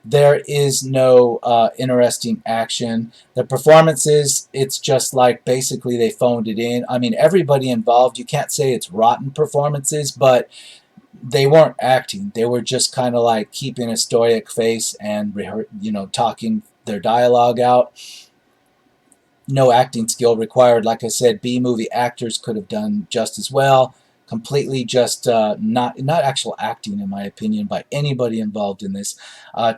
there is no interesting action. The performances, it's just like basically they phoned it in. I mean, everybody involved, you can't say it's rotten performances, but they weren't acting. They were just kind of like keeping a stoic face and talking their dialogue out. No acting skill required. Like I said, B movie actors could have done just as well. Completely just not actual acting, in my opinion, by anybody involved in this.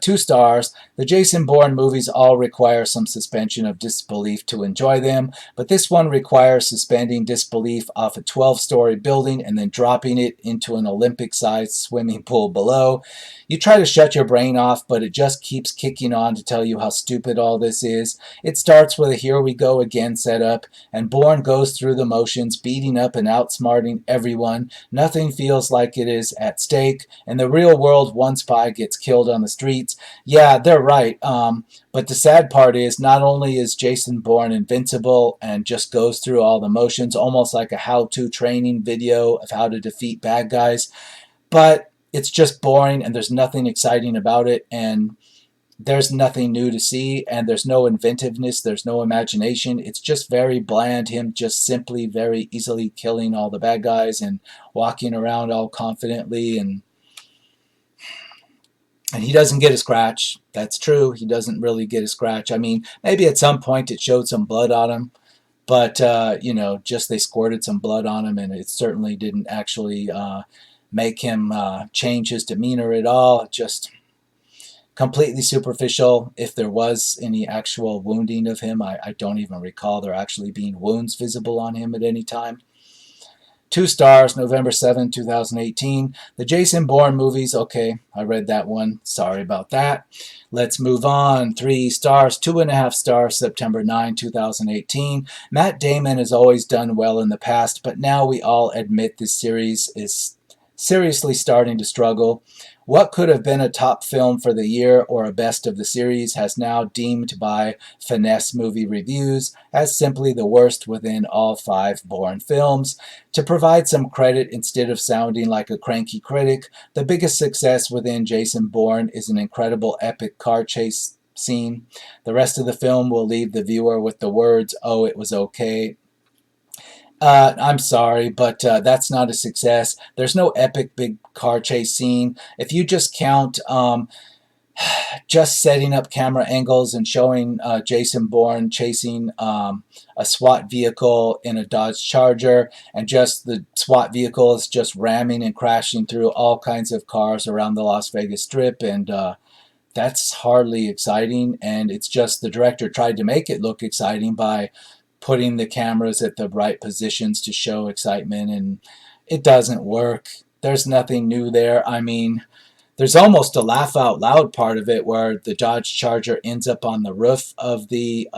2 stars. The Jason Bourne movies all require some suspension of disbelief to enjoy them, but this one requires suspending disbelief off a 12-story building and then dropping it into an Olympic-sized swimming pool below. You try to shut your brain off, but it just keeps kicking on to tell you how stupid all this is. It starts with a "here we go again" setup, and Bourne goes through the motions, beating up and outsmarting everyone. Nothing feels like it is at stake. In the real world, one spy gets killed on the streets. Yeah, they're right. But the sad part is, not only is Jason Bourne invincible and just goes through all the motions, almost like a how-to training video of how to defeat bad guys, but it's just boring and there's nothing exciting about it, and there's nothing new to see, and there's no inventiveness, there's no imagination. It's just very bland, him just simply very easily killing all the bad guys and walking around all confidently, and he doesn't get a scratch. That's true, he doesn't really get a scratch. I mean, maybe at some point it showed some blood on him, but just they squirted some blood on him, and it certainly didn't actually make him change his demeanor at all. Just completely superficial. If there was any actual wounding of him, I don't even recall there actually being wounds visible on him at any time. 2 stars, November 7, 2018. The Jason Bourne movies. Okay, I read that one. Sorry about that. Let's move on. 3 stars, 2.5 stars, September 9, 2018. Matt Damon has always done well in the past, but now we all admit this series is seriously starting to struggle. What could have been a top film for the year or a best of the series has now deemed by Finesse Movie Reviews as simply the worst within all 5 Bourne films. To provide some credit instead of sounding like a cranky critic, the biggest success within Jason Bourne is an incredible epic car chase scene. The rest of the film will leave the viewer with the words, "Oh, it was okay." I'm sorry, but that's not a success. There's no epic big car chase scene. If you just count just setting up camera angles and showing Jason Bourne chasing a SWAT vehicle in a Dodge Charger, and just the SWAT vehicle is just ramming and crashing through all kinds of cars around the Las Vegas Strip, and that's hardly exciting. And it's just the director tried to make it look exciting by putting the cameras at the right positions to show excitement, and it doesn't work. There's nothing new there. I mean, there's almost a laugh out loud part of it where the Dodge Charger ends up on the roof of the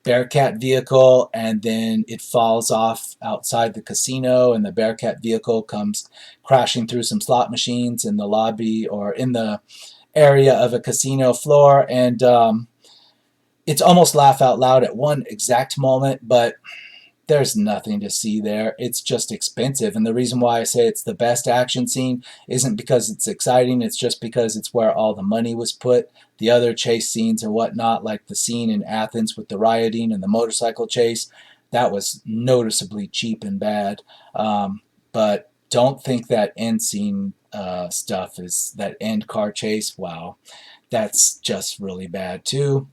Bearcat vehicle, and then it falls off outside the casino, and the Bearcat vehicle comes crashing through some slot machines in the lobby or in the area of a casino floor, and it's almost laugh out loud at one exact moment, but there's nothing to see there. It's just expensive. And the reason why I say it's the best action scene isn't because it's exciting, it's just because it's where all the money was put. The other chase scenes and whatnot, like the scene in Athens with the rioting and the motorcycle chase, that was noticeably cheap and bad. But don't think that end scene stuff is that end car chase. Wow, that's just really bad too.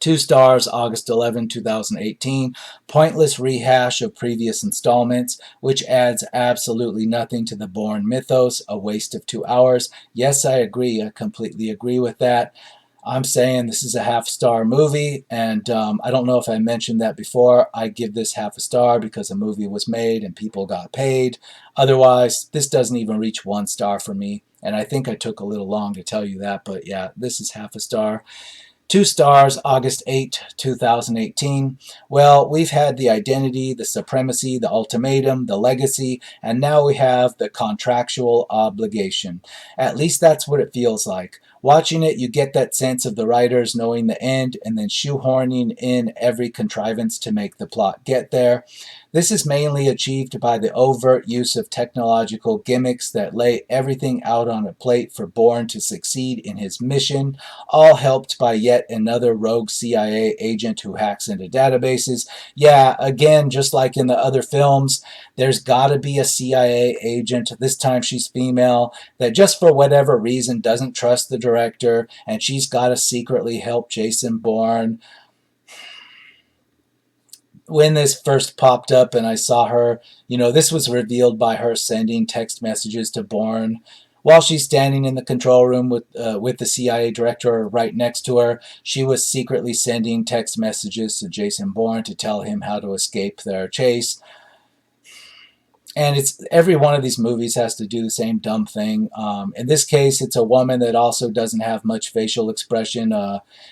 2 stars, August 11, 2018. Pointless rehash of previous installments, which adds absolutely nothing to the Bourne mythos. A waste of 2 hours. Yes, I agree. I completely agree with that. I'm saying this is a half-star movie, and I don't know if I mentioned that before. I give this half a star because a movie was made and people got paid. Otherwise, this doesn't even reach 1 star for me, and I think I took a little long to tell you that, but yeah, this is half a star. 2 stars, August 8, 2018. Well, we've had the identity, the supremacy, the ultimatum, the legacy, and now we have the contractual obligation. At least that's what it feels like. Watching it, you get that sense of the writers knowing the end and then shoehorning in every contrivance to make the plot get there. This is mainly achieved by the overt use of technological gimmicks that lay everything out on a plate for Bourne to succeed in his mission, all helped by yet another rogue CIA agent who hacks into databases. Yeah, again, just like in the other films, there's got to be a CIA agent, this time she's female, that just for whatever reason doesn't trust the director, and she's got to secretly help Jason Bourne. When this first popped up and I saw her, this was revealed by her sending text messages to Bourne while she's standing in the control room with the CIA director right next to her. She was secretly sending text messages to Jason Bourne to tell him how to escape their chase. And it's every one of these movies has to do the same dumb thing. In this case, it's a woman that also doesn't have much facial expression.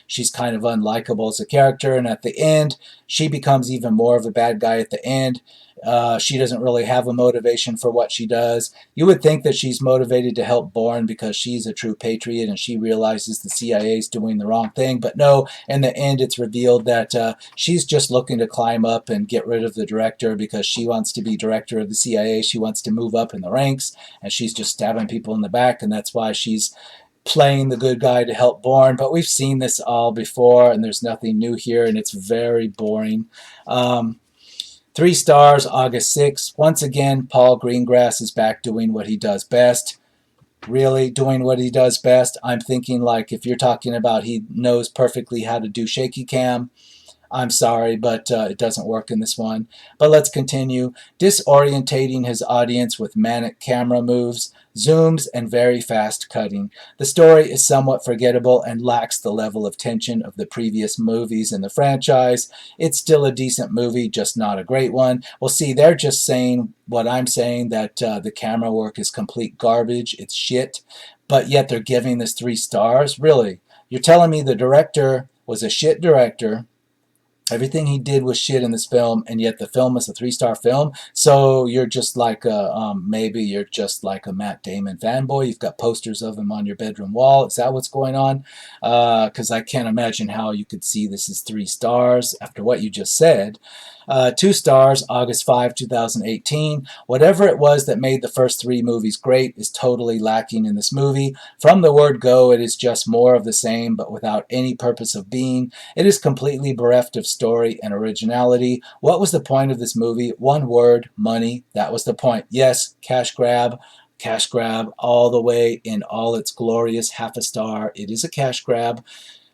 She's kind of unlikable as a character, and at the end, she becomes even more of a bad guy at the end. She doesn't really have a motivation for what she does. You would think that she's motivated to help Bourne because she's a true patriot and she realizes the CIA is doing the wrong thing. But no, in the end, it's revealed that she's just looking to climb up and get rid of the director because she wants to be director of the CIA. She wants to move up in the ranks, and she's just stabbing people in the back, and that's why she's playing the good guy to help Bourne. But we've seen this all before, and there's nothing new here, and it's very boring. 3 stars, August 6th. Once again, Paul Greengrass is back doing what he does best. Really doing what he does best. I'm thinking, like, if you're talking about he knows perfectly how to do shaky cam, I'm sorry, but it doesn't work in this one. But let's continue. Disorientating his audience with manic camera moves, zooms, and very fast cutting. The story is somewhat forgettable and lacks the level of tension of the previous movies in the franchise. It's still a decent movie, just not a great one. Well, see, they're just saying what I'm saying, that the camera work is complete garbage. It's shit. But yet they're giving this 3 stars? Really? You're telling me the director was a shit director, everything he did was shit in this film, and yet the film is a 3-star film? So you're just like maybe you're just like a Matt Damon fanboy. You've got posters of him on your bedroom wall. Is that what's going on? Because I can't imagine how you could see this as 3 stars after what you just said. 2 stars, August 5, 2018. Whatever it was that made the first 3 movies great is totally lacking in this movie. From the word go, it is just more of the same, but without any purpose of being. It is completely bereft of story and originality. What was the point of this movie? One word: money. That was the point. Yes, cash grab. Cash grab all the way in all its glorious half a star. It is a cash grab.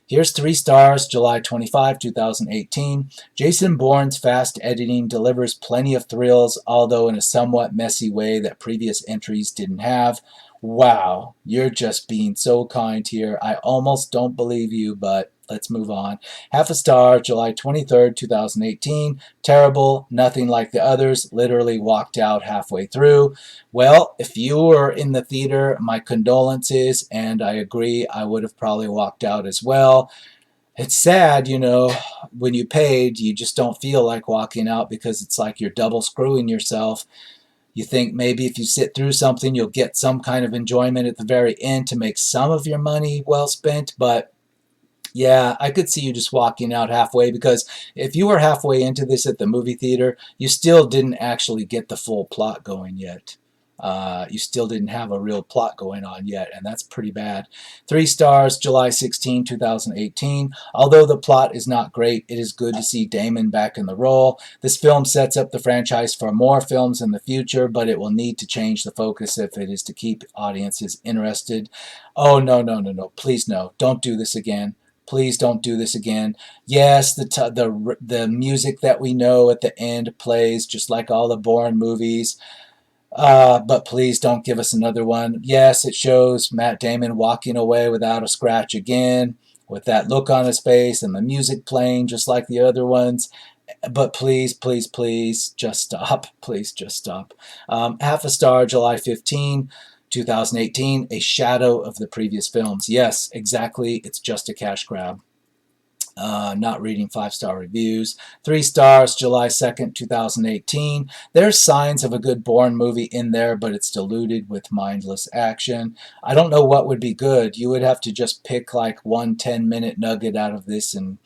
Here's 3 stars, July 25, 2018. Jason Bourne's fast editing delivers plenty of thrills, although in a somewhat messy way that previous entries didn't have. Wow, you're just being so kind here. I almost don't believe you, but let's move on. Half a star, July 23rd, 2018. Terrible, nothing like the others. Literally walked out halfway through. Well, if you were in the theater, my condolences, and I agree, I would have probably walked out as well. It's sad, when you paid, you just don't feel like walking out because it's like you're double screwing yourself. You think maybe if you sit through something, you'll get some kind of enjoyment at the very end to make some of your money well spent, but yeah, I could see you just walking out halfway, because if you were halfway into this at the movie theater, you still didn't actually get the full plot going yet. You still didn't have a real plot going on yet, and that's pretty bad. 3 stars, July 16, 2018. Although the plot is not great, it is good to see Damon back in the role. This film sets up the franchise for more films in the future, but it will need to change the focus if it is to keep audiences interested. Oh, no, no, no, no. Please, no. Don't do this again. Please don't do this again. Yes, the music that we know at the end plays just like all the Bourne movies. But please don't give us another one. Yes, it shows Matt Damon walking away without a scratch again, with that look on his face and the music playing just like the other ones. But please, please, please, just stop. Please, just stop. Half a star, July 15, 2018. A shadow of the previous films. Yes, exactly. It's just a cash grab. Not reading 5-star reviews. 3 stars, July 2nd, 2018. There's signs of a good Bourne movie in there, but it's diluted with mindless action. I don't know what would be good. You would have to just pick like one 10-minute nugget out of this, and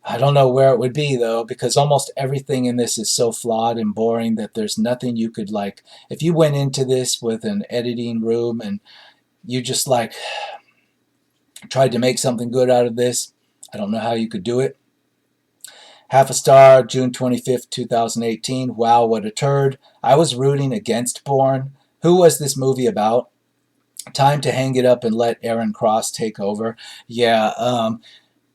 I don't know where it would be though, because almost everything in this is so flawed and boring that there's nothing you could like. If you went into this with an editing room and you just like tried to make something good out of this, I don't know how you could do it. Half a star, June 25th, 2018. Wow, what a turd. I was rooting against Bourne. Who was this movie about? Time to hang it up and let Aaron Cross take over. Yeah,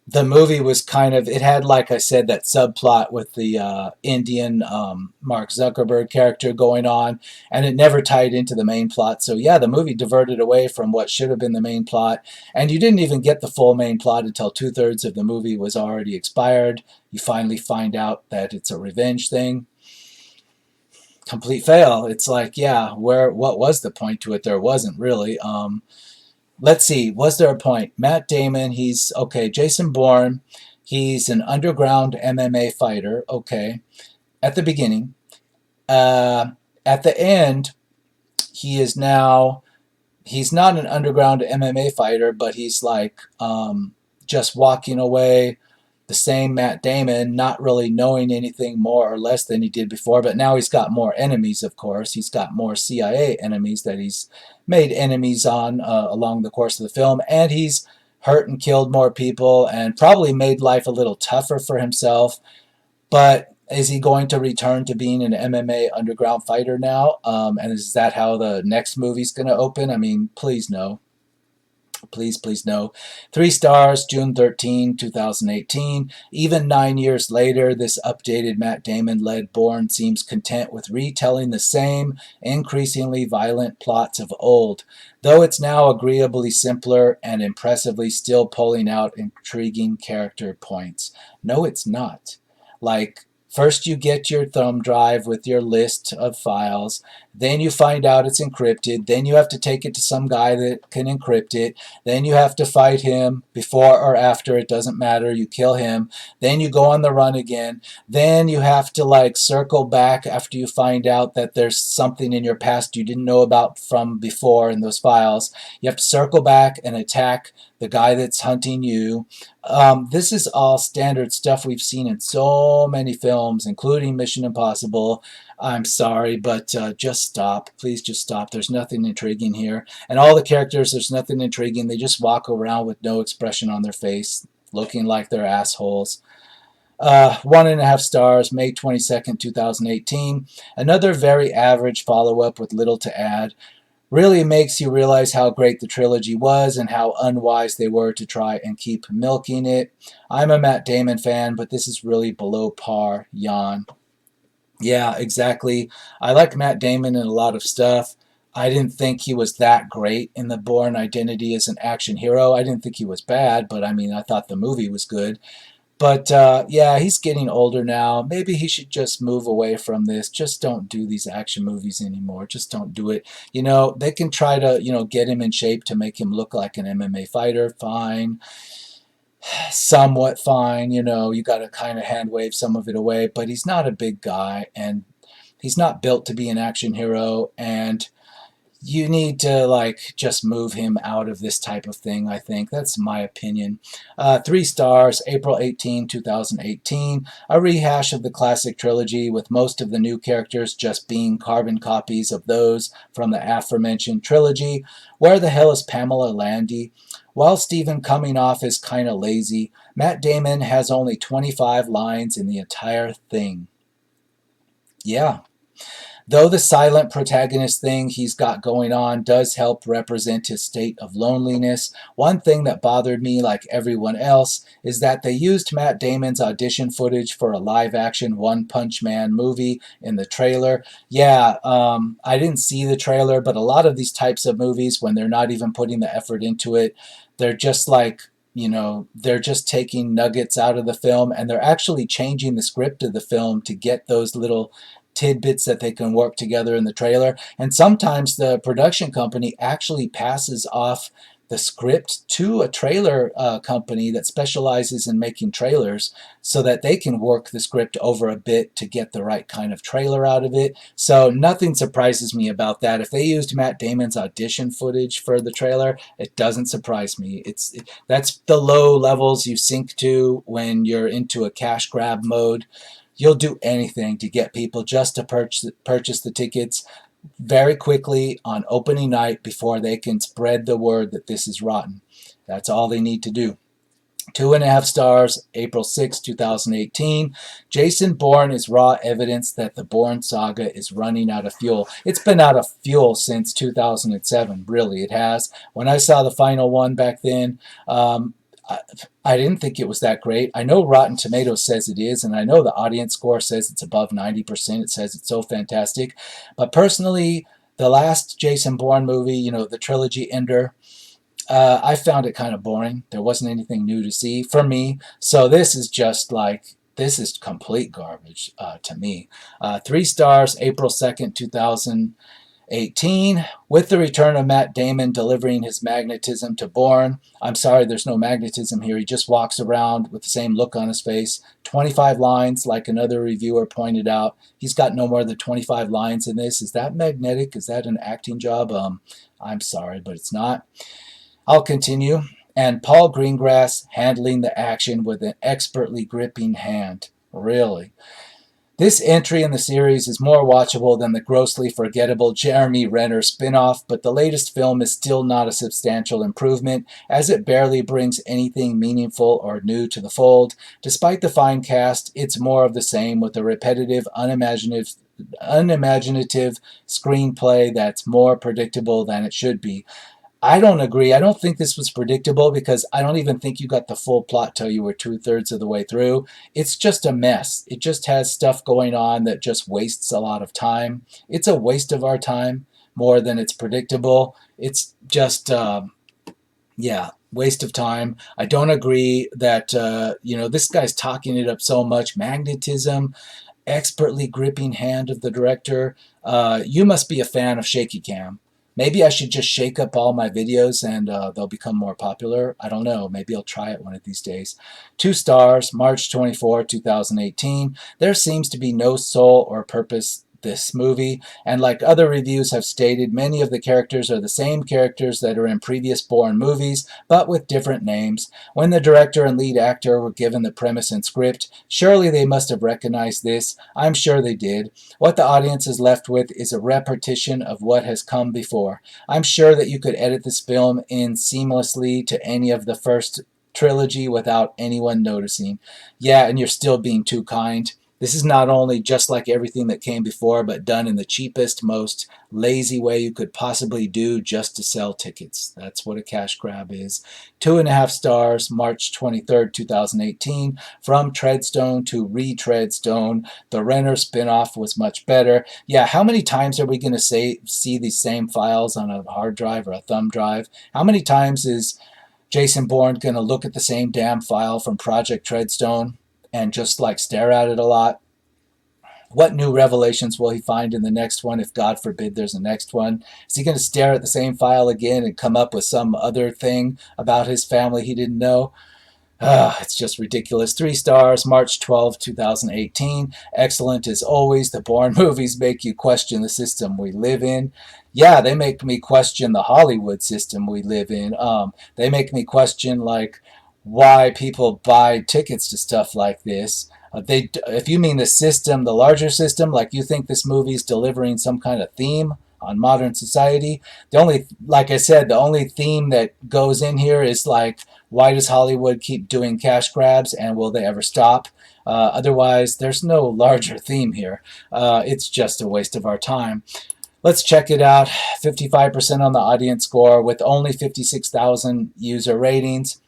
the movie was kind of, it had, like I said, that subplot with the Indian Mark Zuckerberg character going on, and it never tied into the main plot. So yeah, the movie diverted away from what should have been the main plot, and you didn't even get the full main plot until 2/3 of the movie was already expired. You finally find out that it's a revenge thing. Complete fail. It's like, yeah, what was the point to it? There wasn't really. Let's see, was there a point? Matt Damon, he's, okay, Jason Bourne, he's an underground MMA fighter, okay, at the beginning. At the end, he is now, he's not an underground MMA fighter, but he's like just walking away, the same Matt Damon, not really knowing anything more or less than he did before, but now he's got more enemies, of course. He's got more CIA enemies that he's made enemies on along the course of the film, and he's hurt and killed more people and probably made life a little tougher for himself. But is he going to return to being an MMA underground fighter now? And is that how the next movie's going to open? I mean, please no. Please, please no. 3 stars, June 13, 2018. Even 9 years later, this updated Matt Damon-led Bourne seems content with retelling the same increasingly violent plots of old, though it's now agreeably simpler and impressively still pulling out intriguing character points. No, it's not. Like, first you get your thumb drive with your list of files, then you find out it's encrypted, then you have to take it to some guy that can encrypt it, then you have to fight him before or after, it doesn't matter, you kill him, then you go on the run again, then you have to like circle back after you find out that there's something in your past you didn't know about from before in those files. You have to circle back and attack the guy that's hunting you. This is all standard stuff we've seen in so many films, including Mission Impossible. I'm sorry, but just stop. Please just stop. There's nothing intriguing here. And all the characters, there's nothing intriguing. They just walk around with no expression on their face, looking like they're assholes. 1.5 stars, May 22nd, 2018. Another very average follow-up with little to add. Really makes you realize how great the trilogy was and how unwise they were to try and keep milking it. I'm a Matt Damon fan, but this is really below par. Yawn. Yeah, exactly. I like Matt Damon in a lot of stuff. I didn't think he was that great in The Bourne Identity as an action hero. I didn't think he was bad, but I mean, I thought the movie was good. But yeah, he's getting older now. Maybe he should just move away from this. Just don't do these action movies anymore. Just don't do it. You know, they can try to, get him in shape to make him look like an MMA fighter. Fine. Somewhat fine. You got to kind of hand wave some of it away. But he's not a big guy, and he's not built to be an action hero. And you need to like just move him out of this type of thing. I think that's my opinion. 3 stars, April 2018. A rehash of the classic trilogy with most of the new characters just being carbon copies of those from the aforementioned trilogy. Where the hell is Pamela Landy? While Stephen coming off is kind of lazy, Matt Damon has only 25 lines in the entire thing. Yeah. Though the silent protagonist thing he's got going on does help represent his state of loneliness, one thing that bothered me, like everyone else, is that they used Matt Damon's audition footage for a live-action One Punch Man movie in the trailer. Yeah, I didn't see the trailer, but a lot of these types of movies, when they're not even putting the effort into it, they're just like, they're just taking nuggets out of the film, and they're actually changing the script of the film to get those little tidbits that they can work together in the trailer. And sometimes the production company actually passes off the script to a trailer company that specializes in making trailers so that they can work the script over a bit to get the right kind of trailer out of it. So nothing surprises me about that. If they used Matt Damon's audition footage for the trailer, it doesn't surprise me. That's the low levels you sink to when you're into a cash grab mode. You'll do anything to get people just to purchase the tickets very quickly on opening night before they can spread the word that this is rotten. That's all they need to do. 2.5 stars, April 6, 2018. Jason Bourne is raw evidence that the Bourne saga is running out of fuel. It's been out of fuel since 2007, really, it has. When I saw the final one back then, I didn't think it was that great. I know Rotten Tomatoes says it is, and I know the audience score says it's above 90%. It says it's so fantastic. But personally, the last Jason Bourne movie, the trilogy ender, I found it kind of boring. There wasn't anything new to see for me. So this is complete garbage to me. 3 stars, April 2nd, 2018. With the return of Matt Damon delivering his magnetism to Bourne. I'm sorry, there's no magnetism here. He just walks around with the same look on his face. 25 lines, like another reviewer pointed out. He's got no more than 25 lines in this. Is that magnetic? Is that an acting job? I'm sorry, but it's not. I'll continue. And Paul Greengrass handling the action with an expertly gripping hand. Really. This entry in the series is more watchable than the grossly forgettable Jeremy Renner spin-off, but the latest film is still not a substantial improvement, as it barely brings anything meaningful or new to the fold. Despite the fine cast, it's more of the same with a repetitive, unimaginative screenplay that's more predictable than it should be. I don't agree. I don't think this was predictable because I don't even think you got the full plot till you were 2/3 of the way through. It's just a mess. It just has stuff going on that just wastes a lot of time. It's a waste of our time more than it's predictable. It's just, waste of time. I don't agree that, this guy's talking it up so much. Magnetism, expertly gripping hand of the director. You must be a fan of shaky cam. Maybe I should just shake up all my videos and they'll become more popular. I don't know. Maybe I'll try it one of these days. 2 stars, March 24, 2018. There seems to be no soul or purpose this movie, and like other reviews have stated, many of the characters are the same characters that are in previous Bourne movies, but with different names. When the director and lead actor were given the premise and script, surely they must have recognized this. I'm sure they did. What the audience is left with is a repetition of what has come before. I'm sure that you could edit this film in seamlessly to any of the first trilogy without anyone noticing. Yeah, and you're still being too kind. This is not only just like everything that came before, but done in the cheapest, most lazy way you could possibly do just to sell tickets. That's what a cash grab is. 2.5 stars, March 23rd, 2018. From Treadstone to Retreadstone, the Renner spinoff was much better. Yeah, how many times are we going to see these same files on a hard drive or a thumb drive? How many times is Jason Bourne going to look at the same damn file from Project Treadstone and just like stare at it a lot? What new revelations will he find in the next one if, God forbid, there's a next one? Is he going to stare at the same file again and come up with some other thing about his family he didn't know? It's just ridiculous. 3 stars, March 12, 2018. Excellent as always. The Bourne movies make you question the system we live in. Yeah, they make me question the Hollywood system we live in. They make me question, like, why people buy tickets to stuff like this. If you mean the system, the larger system, like you think this movie's delivering some kind of theme on modern society, like I said, the only theme that goes in here is like, why does Hollywood keep doing cash grabs and will they ever stop? Otherwise, there's no larger theme here. It's just a waste of our time. Let's check it out. 55% on the audience score with only 56,000 user ratings.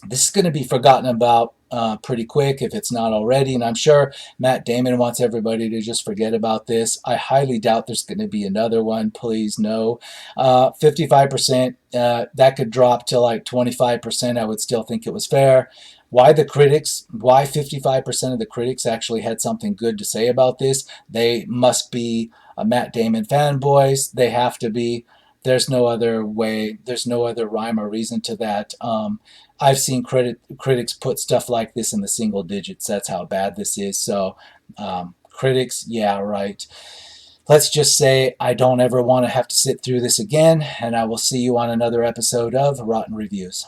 This is going to be forgotten about pretty quick if it's not already, and I'm sure Matt Damon wants everybody to just forget about this. I highly doubt there's going to be another one. Please, no. 55%, that could drop to like 25%. I would still think it was fair. Why 55% of the critics actually had something good to say about this? They must be Matt Damon fanboys. They have to be. There's no other way. There's no other rhyme or reason to that. I've seen critics put stuff like this in the single digits. That's how bad this is. So, critics, yeah, right. Let's just say I don't ever want to have to sit through this again, and I will see you on another episode of Rotten Reviews.